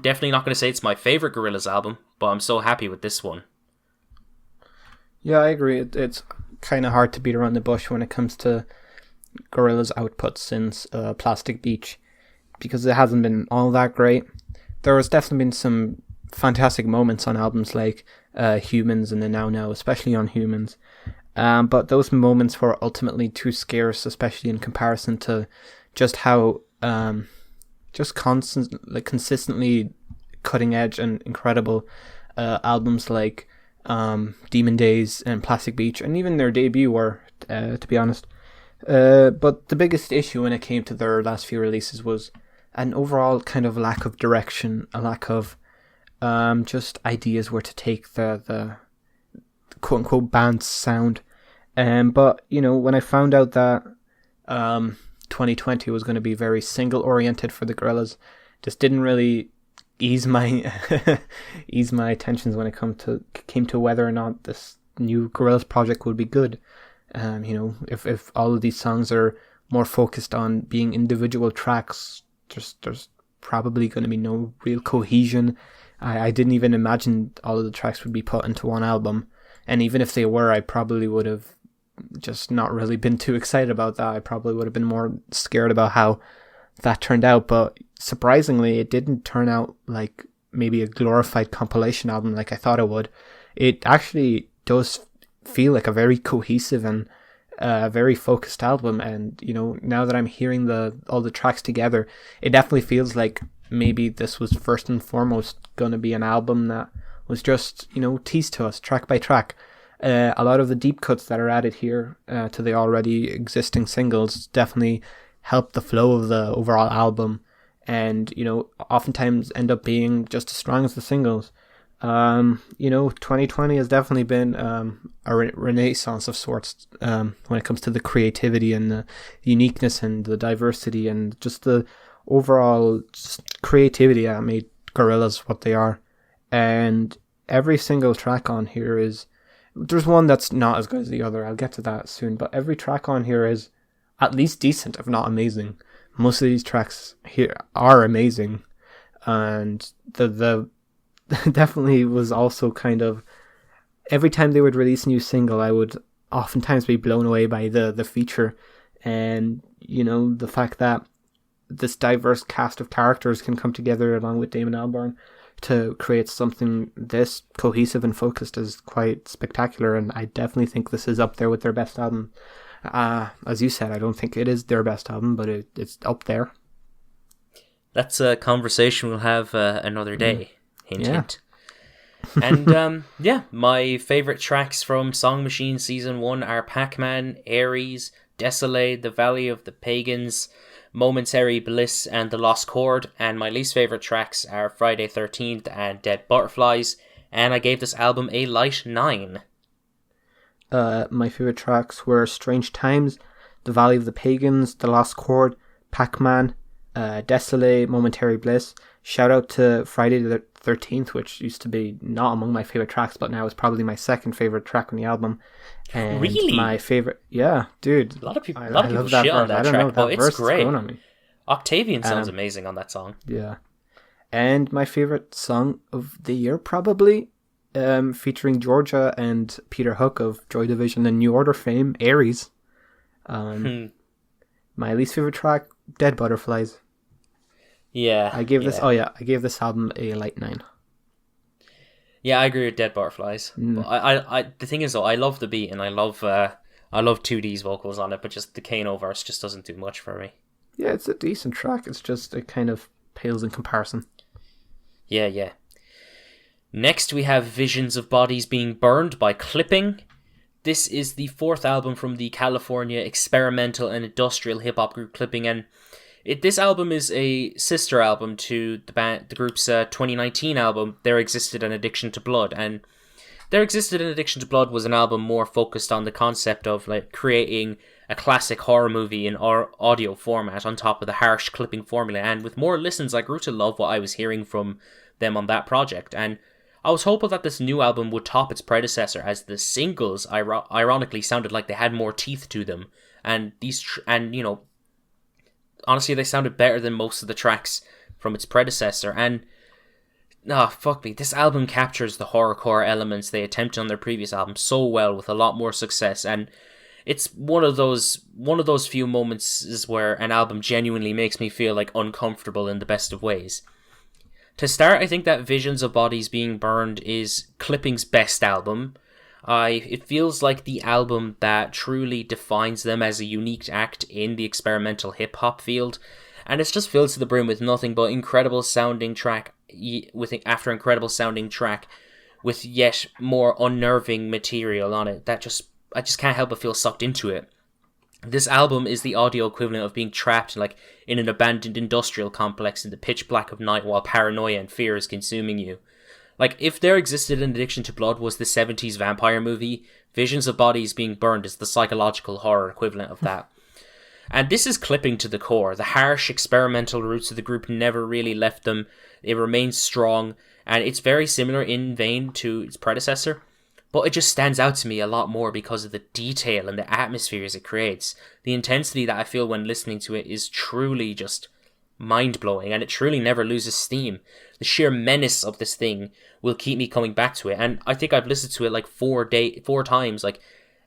definitely not going to say it's my favorite Gorillaz album, but I'm so happy with this one. Yeah, I agree. It's kind of hard to beat around the bush when it comes to Gorillaz' output since Plastic Beach, because it hasn't been all that great. There has definitely been some fantastic moments on albums like Humans and the Now Now, especially on Humans. But those moments were ultimately too scarce, especially in comparison to just how consistently cutting edge and incredible albums like Demon Days and Plastic Beach, and even their debut were, to be honest. But the biggest issue when it came to their last few releases was an overall kind of lack of direction, a lack of just ideas where to take the quote-unquote band's sound. But, when I found out that 2020 was going to be very single-oriented for the Gorillaz, just didn't really ease my tensions when it came to whether or not this new Gorillaz project would be good. If all of these songs are more focused on being individual tracks, there's probably going to be no real cohesion. I didn't even imagine all of the tracks would be put into one album, and even if they were, I probably would have just not really been too excited about that. I probably would have been more scared about how that turned out, but surprisingly it didn't turn out like maybe a glorified compilation album like I thought it would. It actually does feel like a very cohesive and a very focused album. And, now that I'm hearing all the tracks together, it definitely feels like maybe this was first and foremost going to be an album that was just, teased to us track by track. A lot of the deep cuts that are added here to the already existing singles definitely help the flow of the overall album, and oftentimes end up being just as strong as the singles. 2020 has definitely been a renaissance of sorts when it comes to the creativity and the uniqueness and the diversity and just the overall creativity that made Gorillaz what they are. And every single track on here there's one that's not as good as the other. I'll get to that soon. But every track on here is at least decent, if not amazing. Most of these tracks here are amazing. And the definitely was also kind of... Every time they would release a new single, I would oftentimes be blown away by the feature. And, the fact that this diverse cast of characters can come together along with Damon Albarn to create something this cohesive and focused is quite spectacular, and I definitely think this is up there with their best album. As you said, I don't think it is their best album, but it's up there. That's a conversation we'll have another day. Hint, hint. And my favourite tracks from Song Machine Season 1 are Pac-Man, Aries, Desolate, The Valley of the Pagans, Momentary Bliss, and The Lost Chord. And my least favourite tracks are Friday 13th and Dead Butterflies, and I gave this album a light 9. My favourite tracks were Strange Times, The Valley of the Pagans, The Lost Chord, Pac-Man, Desolate, Momentary Bliss. Shout out to Friday the 13th, which used to be not among my favourite tracks, but now is probably my second favourite track on the album. And really? My favourite, yeah, dude. A lot of people shit on that track, but it's great. Octavian sounds amazing on that song. Yeah. And my favourite song of the year, probably, featuring Georgia and Peter Hook of Joy Division and New Order fame, Aries. My least favourite track, Dead Butterflies. Yeah. I gave this album a light 9. Yeah, I agree with Dead Butterflies. But I the thing is though, I love the beat and I love 2D's vocals on it, but just the Kano verse just doesn't do much for me. Yeah, it's a decent track. It's just it kind of pales in comparison. Yeah. Next we have Visions of Bodies Being Burned by Clipping. This is the 4th album from the California experimental and industrial hip hop group Clipping, and this album is a sister album to the group's 2019 album, There Existed an Addiction to Blood. And There Existed an Addiction to Blood was an album more focused on the concept of like creating a classic horror movie in audio format on top of the harsh clipping formula. And with more listens, I grew to love what I was hearing from them on that project. And I was hopeful that this new album would top its predecessor, as the singles ironically sounded like they had more teeth to them. And honestly, they sounded better than most of the tracks from its predecessor. And this album captures the horrorcore elements they attempted on their previous album so well, with a lot more success. And it's one of those few moments is where an album genuinely makes me feel like uncomfortable in the best of ways. To start, I think that Visions of Bodies Being Burned is Clipping's best album. It feels like the album that truly defines them as a unique act in the experimental hip-hop field, and it's just filled to the brim with nothing but incredible sounding track after incredible sounding track with yet more unnerving material on it that I just can't help but feel sucked into it. This album is the audio equivalent of being trapped in an abandoned industrial complex in the pitch black of night while paranoia and fear is consuming you. Like, if There Existed an Addiction to Blood was the 70s vampire movie, Visions of Bodies Being Burned is the psychological horror equivalent of that. And this is Clipping to the core. The harsh experimental roots of the group never really left them. It remains strong, and it's very similar in vein to its predecessor, but it just stands out to me a lot more because of the detail and the atmospheres it creates. The intensity that I feel when listening to it is truly just mind-blowing, and it truly never loses steam. The sheer menace of this thing will keep me coming back to it, and I think I've listened to it like four times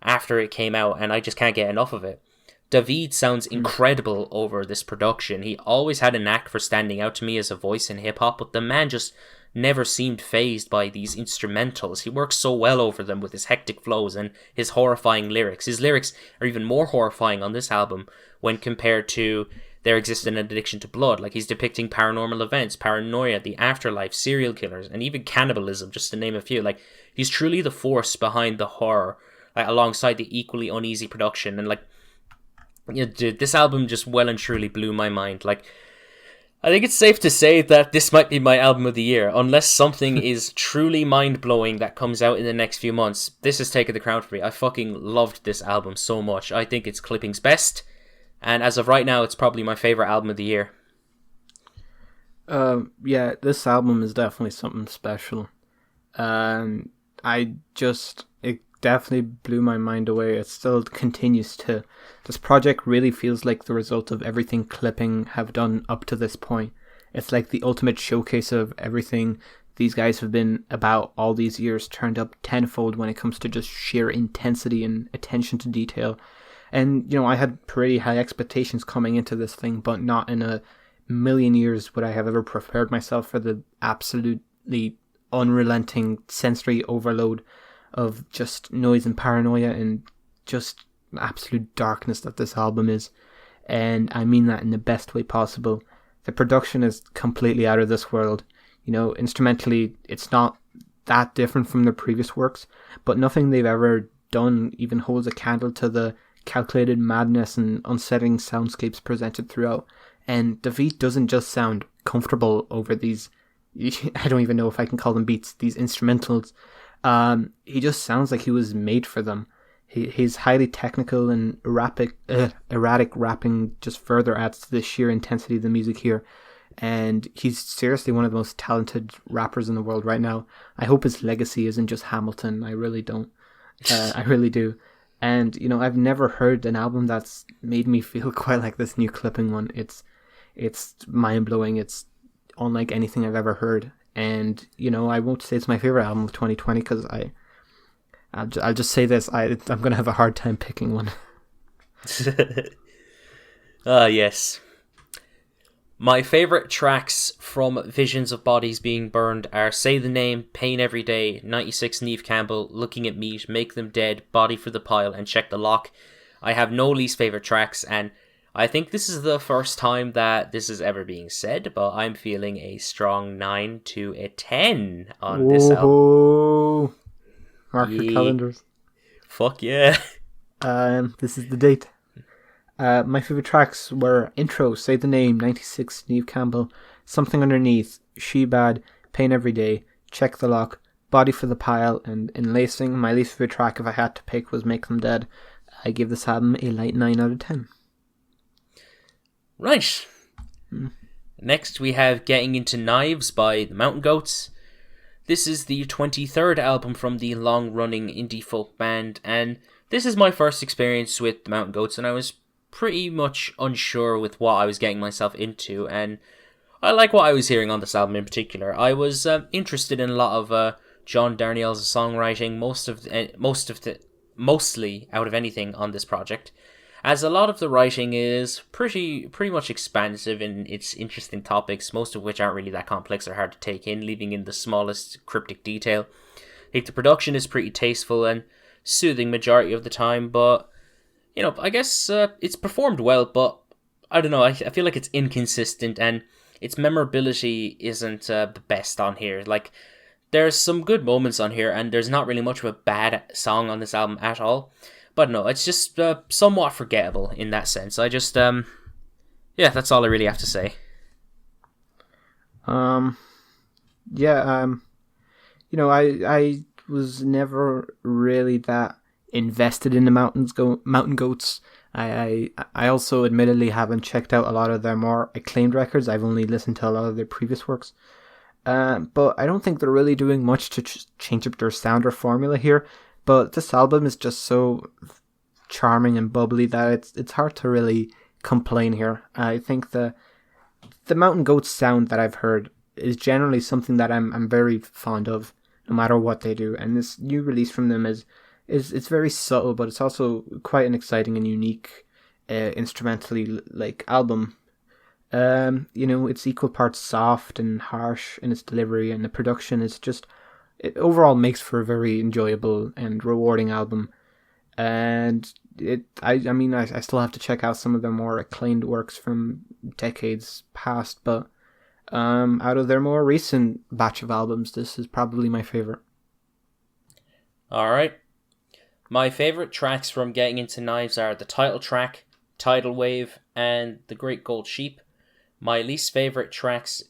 after it came out, and I just can't get enough of it. David sounds incredible over this production. He always had a knack for standing out to me as a voice in hip-hop, but the man just never seemed fazed by these instrumentals. He works so well over them with his hectic flows and his horrifying lyrics. His lyrics are even more horrifying on this album when compared to There Exists an Addiction to Blood. Like, he's depicting paranormal events, paranoia, the afterlife, serial killers, and even cannibalism, just to name a few. Like, he's truly the force behind the horror, like, alongside the equally uneasy production. And, like, yeah, dude, this album just well and truly blew my mind. Like, I think it's safe to say that this might be my album of the year, unless something is truly mind-blowing that comes out in the next few months. This has taken the crown for me. I fucking loved this album so much. I think it's Clipping's best, and as of right now, it's probably my favorite album of the year. Yeah, this album is definitely something special. It definitely blew my mind away. It still continues to. This project really feels like the result of everything Clipping have done up to this point. It's like the ultimate showcase of everything these guys have been about all these years, turned up tenfold when it comes to just sheer intensity and attention to detail. And, you know, I had pretty high expectations coming into this thing, but not in a million years would I have ever prepared myself for the absolutely unrelenting sensory overload of just noise and paranoia and just absolute darkness that this album is. And I mean that in the best way possible. The production is completely out of this world. You know, instrumentally, it's not that different from their previous works, but nothing they've ever done even holds a candle to the calculated madness and unsettling soundscapes presented throughout. And David doesn't just sound comfortable over these, I don't even know if I can call them beats, these instrumentals. He just sounds like he was made for them. His highly technical and erratic rapping just further adds to the sheer intensity of the music here. And he's seriously one of the most talented rappers in the world right now. I hope his legacy isn't just Hamilton. I really don't. I really do. And, you know, I've never heard an album that's made me feel quite like this new Clipping one. It's mind-blowing. It's unlike anything I've ever heard. And, you know, I won't say it's my favorite album of 2020 because I'll just say this. I'm going to have a hard time picking one. Yes. My favorite tracks from Visions of Bodies Being Burned are Say the Name, Pain Every Day, 96 Neve Campbell, Looking at Meat, Make Them Dead, Body for the Pile, and Check the Lock. I have no least favorite tracks, and I think this is the first time that this is ever being said, but I'm feeling a strong 9 to a 10 on this album. Mark your calendars. Fuck yeah. This is the date. My favorite tracks were Intro, Say the Name, 96, Neve Campbell, Something Underneath, She Bad, Pain Every Day, Check the Lock, Body for the Pile, and Enlacing. My least favorite track, if I had to pick, was Make Them Dead. I give this album a light 9 out of 10. Right. Next we have Getting Into Knives by the Mountain Goats. This is the 23rd album from the long-running indie folk band, and this is my first experience with the Mountain Goats, and I was pretty much unsure with what I was getting myself into, and I like what I was hearing on this album in particular. I was interested in a lot of John Darnielle's songwriting, mostly out of anything on this project, as a lot of the writing is pretty much expansive in its interesting topics, most of which aren't really that complex or hard to take in, leaving in the smallest cryptic detail. I think the production is pretty tasteful and soothing majority of the time, but you know, I guess it's performed well, but I don't know, I feel like it's inconsistent and its memorability isn't the best on here. Like, there's some good moments on here and there's not really much of a bad song on this album at all, but no, it's just somewhat forgettable in that sense. I just, yeah, that's all I really have to say. You know, I was never really that invested in the Mountain Goats. I also admittedly haven't checked out a lot of their more acclaimed records. I've only listened to a lot of their previous works. But I don't think they're really doing much to change up their sound or formula here. But this album is just so charming and bubbly that it's hard to really complain here. I think the Mountain Goats sound that I've heard is generally something that I'm very fond of, no matter what they do. And this new release from them is it's very subtle, but it's also quite an exciting and unique instrumentally like album. It's equal parts soft and harsh in its delivery, and the production is just, it overall makes for a very enjoyable and rewarding album. And I still have to check out some of the more acclaimed works from decades past, but out of their more recent batch of albums, this is probably my favorite. Alright. My favorite tracks from getting into Knives are the title track, Tidal Wave, and The Great Gold Sheep. My least favorite tracks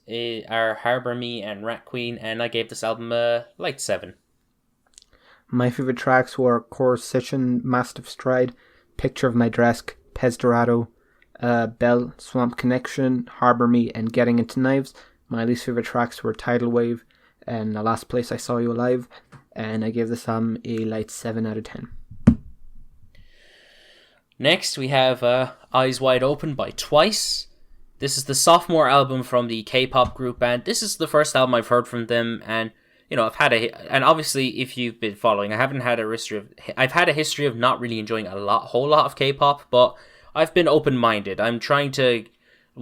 are Harbour Me and Rat Queen, and I gave this album a light 7. My favorite tracks were Coercion, Mastiff Stride, Picture of My Dress, Pez Dorado, Bell, Swamp Connection, Harbour Me, and Getting Into Knives. My least favorite tracks were Tidal Wave and The Last Place I Saw You Alive, and I gave this album a light 7 out of 10. Next, we have Eyes Wide Open by Twice. This is the sophomore album from the K-pop group, and this is the first album I've heard from them, and I've had and obviously if you've been following, I've had a history of not really enjoying whole lot of K-pop, but I've been open-minded. I'm trying to,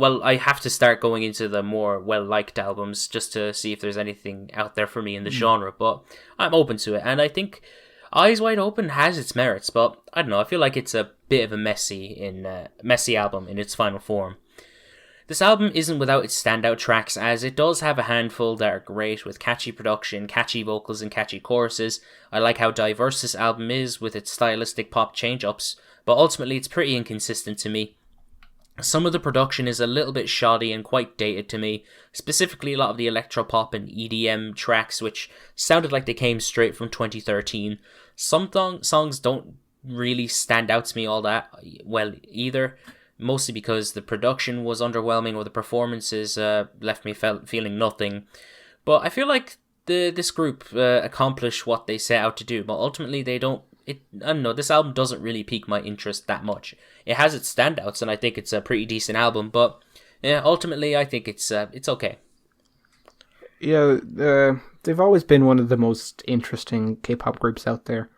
I have to start going into the more well-liked albums just to see if there's anything out there for me in the genre, but I'm open to it, and I think Eyes Wide Open has its merits, but I don't know, I feel like it's a bit of a messy album in its final form. This album isn't without its standout tracks, as it does have a handful that are great with catchy production, catchy vocals, and catchy choruses. I like how diverse this album is with its stylistic pop change-ups, but ultimately it's pretty inconsistent to me. Some of the production is a little bit shoddy and quite dated to me, specifically a lot of the electropop and EDM tracks, which sounded like they came straight from 2013. Some songs don't really stand out to me all that well either, mostly because the production was underwhelming or the performances left me feeling nothing. But I feel like this group accomplished what they set out to do, but ultimately they don't. I don't know, this album doesn't really pique my interest that much. It has its standouts, and I think it's a pretty decent album, but ultimately I think it's okay. Yeah, they've always been one of the most interesting K-pop groups out there,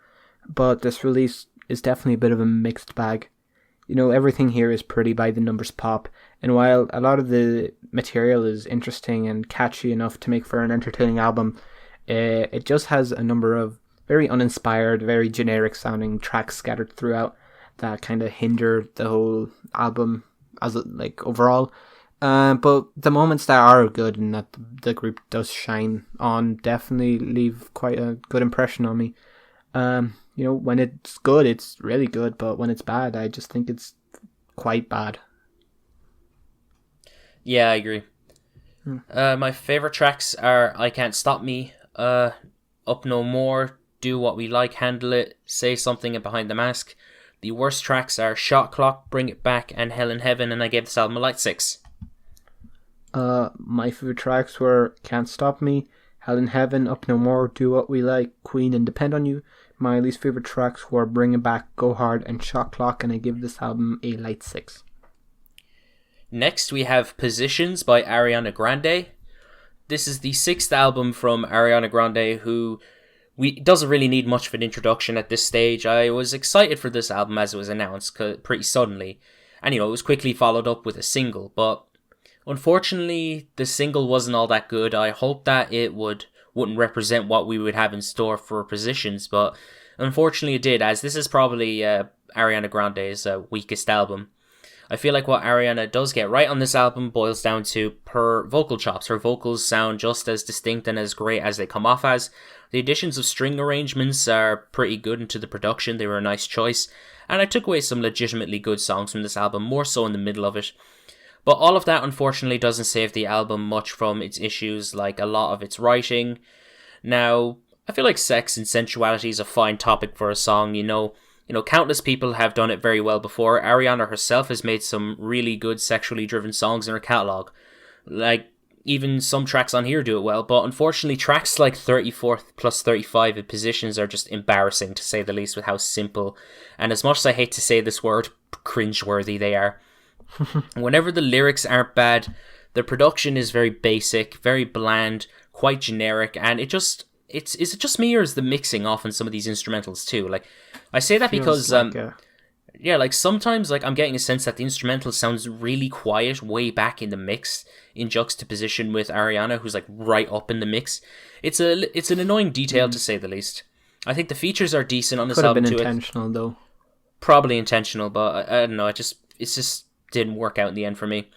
but this release is definitely a bit of a mixed bag. Everything here is pretty by the numbers pop, and while a lot of the material is interesting and catchy enough to make for an entertaining album, it just has a number of very uninspired, very generic sounding tracks scattered throughout that kind of hinder the whole album as overall. But the moments that are good and that the group does shine on definitely leave quite a good impression on me. When it's good, it's really good, but when it's bad, I just think it's quite bad. Yeah, I agree. My favorite tracks are I Can't Stop Me, Up No More, Do What We Like, Handle It, Say Something, and Behind the Mask. The worst tracks are Shot Clock, Bring It Back, and Hell in Heaven, and I gave this album a light 6. My favorite tracks were Can't Stop Me, Hell in Heaven, Up No More, Do What We Like, Queen, and Depend on You. My least favorite tracks were Bring It Back, Go Hard, and Shot Clock, and I give this album a light 6. Next, we have Positions by Ariana Grande. This is the 6th album from Ariana Grande, who doesn't really need much of an introduction at this stage. I was excited for this album as it was announced pretty suddenly, and it was quickly followed up with a single, but unfortunately the single wasn't all that good. I hoped that it wouldn't represent what we would have in store for Positions, but unfortunately it did, as this is probably Ariana Grande's weakest album. I feel like what Ariana does get right on this album boils down to her vocal chops. Her vocals sound just as distinct and as great as they come off as. The additions of string arrangements are pretty good into the production. They were a nice choice, and I took away some legitimately good songs from this album, more so in the middle of it. But all of that unfortunately doesn't save the album much from its issues, like a lot of its writing. Now, I feel like sex and sensuality is a fine topic for a song, countless people have done it very well before. Ariana herself has made some really good sexually driven songs in her catalogue. Like, even some tracks on here do it well, but unfortunately tracks like 34 plus 35 in Positions are just embarrassing, to say the least, with how simple, and as much as I hate to say this word, cringeworthy they are. Whenever the lyrics aren't bad, the production is very basic, very bland, quite generic, and is it just me, or is the mixing off on some of these instrumentals too? Like, I say that because yeah, like sometimes like I'm getting a sense that the instrumental sounds really quiet way back in the mix in juxtaposition with Ariana, who's like right up in the mix. It's an annoying detail to say the least. I think the features are decent on this Could have album been too. intentional though. Probably intentional, but I don't know. It just didn't work out in the end for me.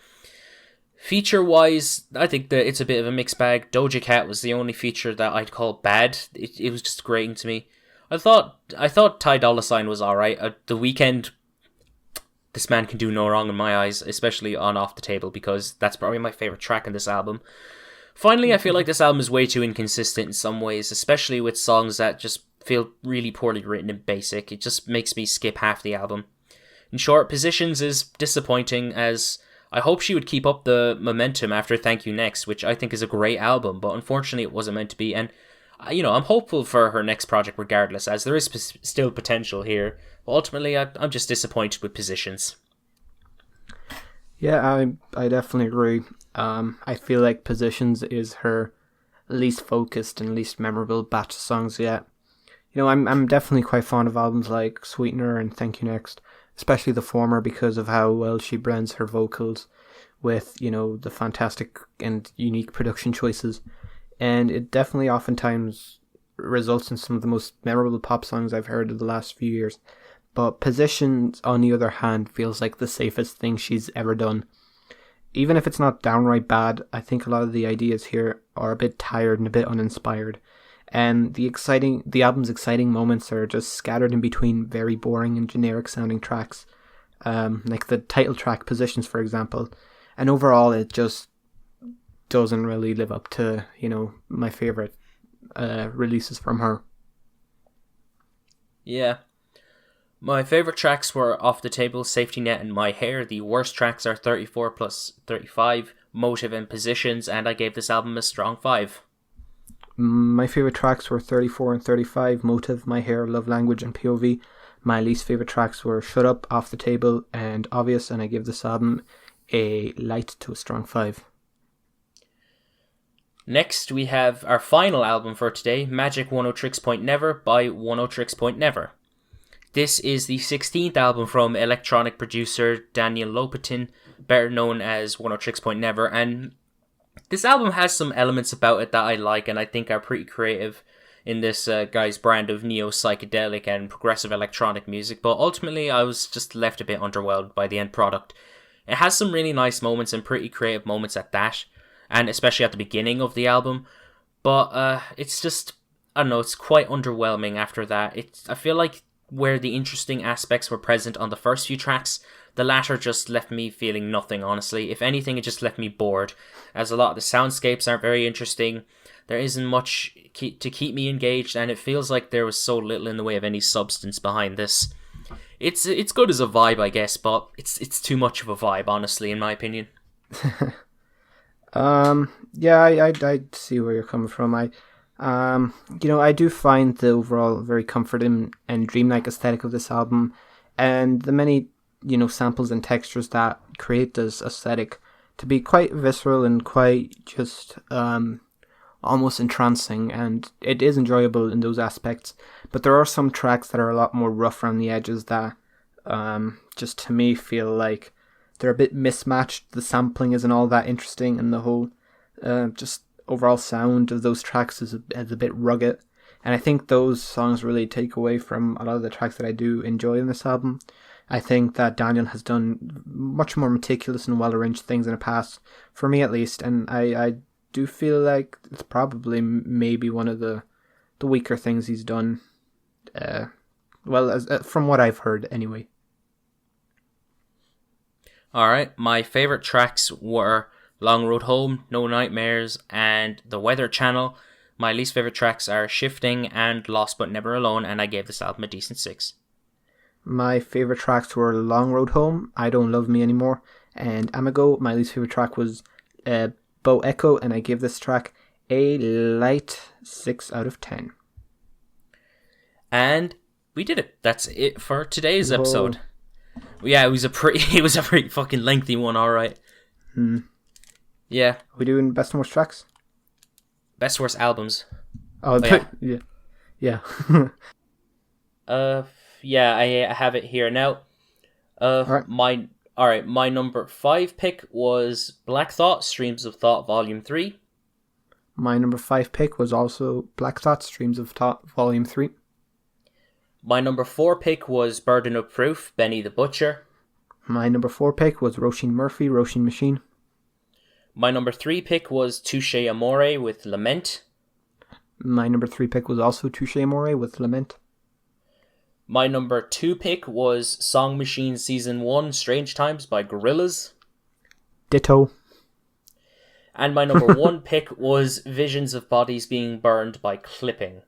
Feature wise, I think that it's a bit of a mixed bag. Doja Cat was the only feature that I'd call bad. It was just grating to me. I thought Ty Dolla $ign was alright. The Weeknd, this man can do no wrong in my eyes, especially on Off the Table, because that's probably my favourite track in this album. Finally, I feel like this album is way too inconsistent in some ways, especially with songs that just feel really poorly written and basic. It just makes me skip half the album. In short, Positions is disappointing, as I hope she would keep up the momentum after Thank You Next, which I think is a great album, but unfortunately it wasn't meant to be, and I'm hopeful for her next project regardless, as there is still potential here. But ultimately, I'm just disappointed with Positions. Yeah, I definitely agree. I feel like Positions is her least focused and least memorable batch of songs yet. I'm definitely quite fond of albums like Sweetener and Thank You Next, especially the former because of how well she blends her vocals with, the fantastic and unique production choices. And it definitely oftentimes results in some of the most memorable pop songs I've heard of the last few years. But Positions, on the other hand, feels like the safest thing she's ever done. Even if it's not downright bad, I think a lot of the ideas here are a bit tired and a bit uninspired. And the album's exciting moments are just scattered in between very boring and generic sounding tracks. Like the title track, Positions, for example. And overall, it just doesn't really live up to, my favorite releases from her. Yeah. My favorite tracks were Off the Table, Safety Net, and My Hair. The worst tracks are 34 plus 35, Motive, and Positions, and I gave this album a strong 5. My favorite tracks were 34 and 35, Motive, My Hair, Love Language, and POV. My least favorite tracks were Shut Up, Off the Table, and Obvious, and I give this album a light to a strong 5. Next, we have our final album for today, Magic 103 Point Never by 103 Point Never. This is the 16th album from electronic producer Daniel Lopatin, better known as 103 Point Never, and this album has some elements about it that I like and I think are pretty creative in this guy's brand of neo-psychedelic and progressive electronic music, but ultimately I was just left a bit underwhelmed by the end product. It has some really nice moments and pretty creative moments at that, and especially at the beginning of the album, but it's just, I don't know, it's quite underwhelming after that. I feel like where the interesting aspects were present on the first few tracks, the latter just left me feeling nothing, honestly. If anything, it just left me bored, as a lot of the soundscapes aren't very interesting, there isn't much to keep me engaged, and it feels like there was so little in the way of any substance behind this. It's good as a vibe, I guess, but it's too much of a vibe, honestly, in my opinion. Yeah, I see where you're coming from. I do find the overall very comforting and dreamlike aesthetic of this album, and the many, samples and textures that create this aesthetic to be quite visceral and quite just almost entrancing, and it is enjoyable in those aspects. But there are some tracks that are a lot more rough around the edges that just to me feel like they're a bit mismatched. The sampling isn't all that interesting, and the whole just overall sound of those tracks is a bit rugged. And I think those songs really take away from a lot of the tracks that I do enjoy in this album. I think that Daniel has done much more meticulous and well-arranged things in the past, for me at least, and I do feel like it's probably maybe one of the weaker things he's done, from what I've heard anyway. Alright, my favourite tracks were Long Road Home, No Nightmares, and The Weather Channel. My least favourite tracks are Shifting and Lost But Never Alone, and I gave this album a decent 6. My favourite tracks were Long Road Home, I Don't Love Me Anymore, and Amigo. My least favourite track was Bo Echo, and I gave this track a light 6 out of 10. And we did it. That's it for today's episode. Yeah, it was a pretty fucking lengthy one, alright. Yeah. Are we doing best and worst tracks? Best worst albums. Oh yeah. Yeah, I have it here now. My number 5 pick was Black Thought, Streams of Thought, Volume 3. My number 5 pick was also Black Thought, Streams of Thought, Volume 3. My number 4 pick was Burden of Proof, Benny the Butcher. My number 4 pick was Róisín Murphy, Róisín Machine. My number 3 pick was Touché Amore with Lament. My number 3 pick was also Touché Amore with Lament. My number 2 pick was Song Machine Season 1, Strange Times by Gorillaz. Ditto. And my number 1 pick was Visions of Bodies Being Burned by Clipping.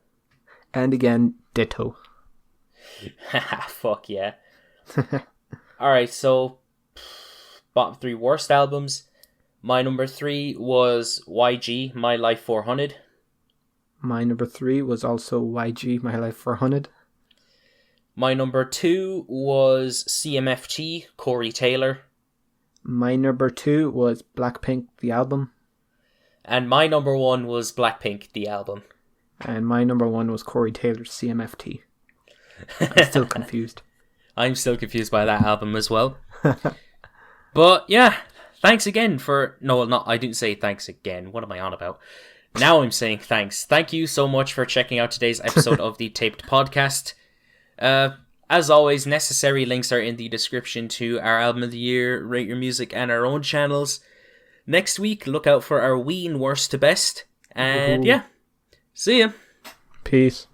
And again, ditto. Haha, fuck yeah. Alright, so bottom 3 worst albums. My number 3 was YG, My Life 400. My number 3 was also YG, My Life 400. My number 2 was CMFT, Corey Taylor. My number 2 was Blackpink, the album. And my number 1 was Blackpink, the album. And my number 1 was Corey Taylor's CMFT. I'm still confused. I'm still confused by that album as well. But yeah, thanks again for... No, not. I didn't say thanks again. What am I on about? Now I'm saying thanks. Thank you so much for checking out today's episode of the Taped Podcast. As always, necessary links are in the description to our Album of the Year, Rate Your Music, and our own channels. Next week, look out for our Ween Worst to Best. And yeah, see ya. Peace.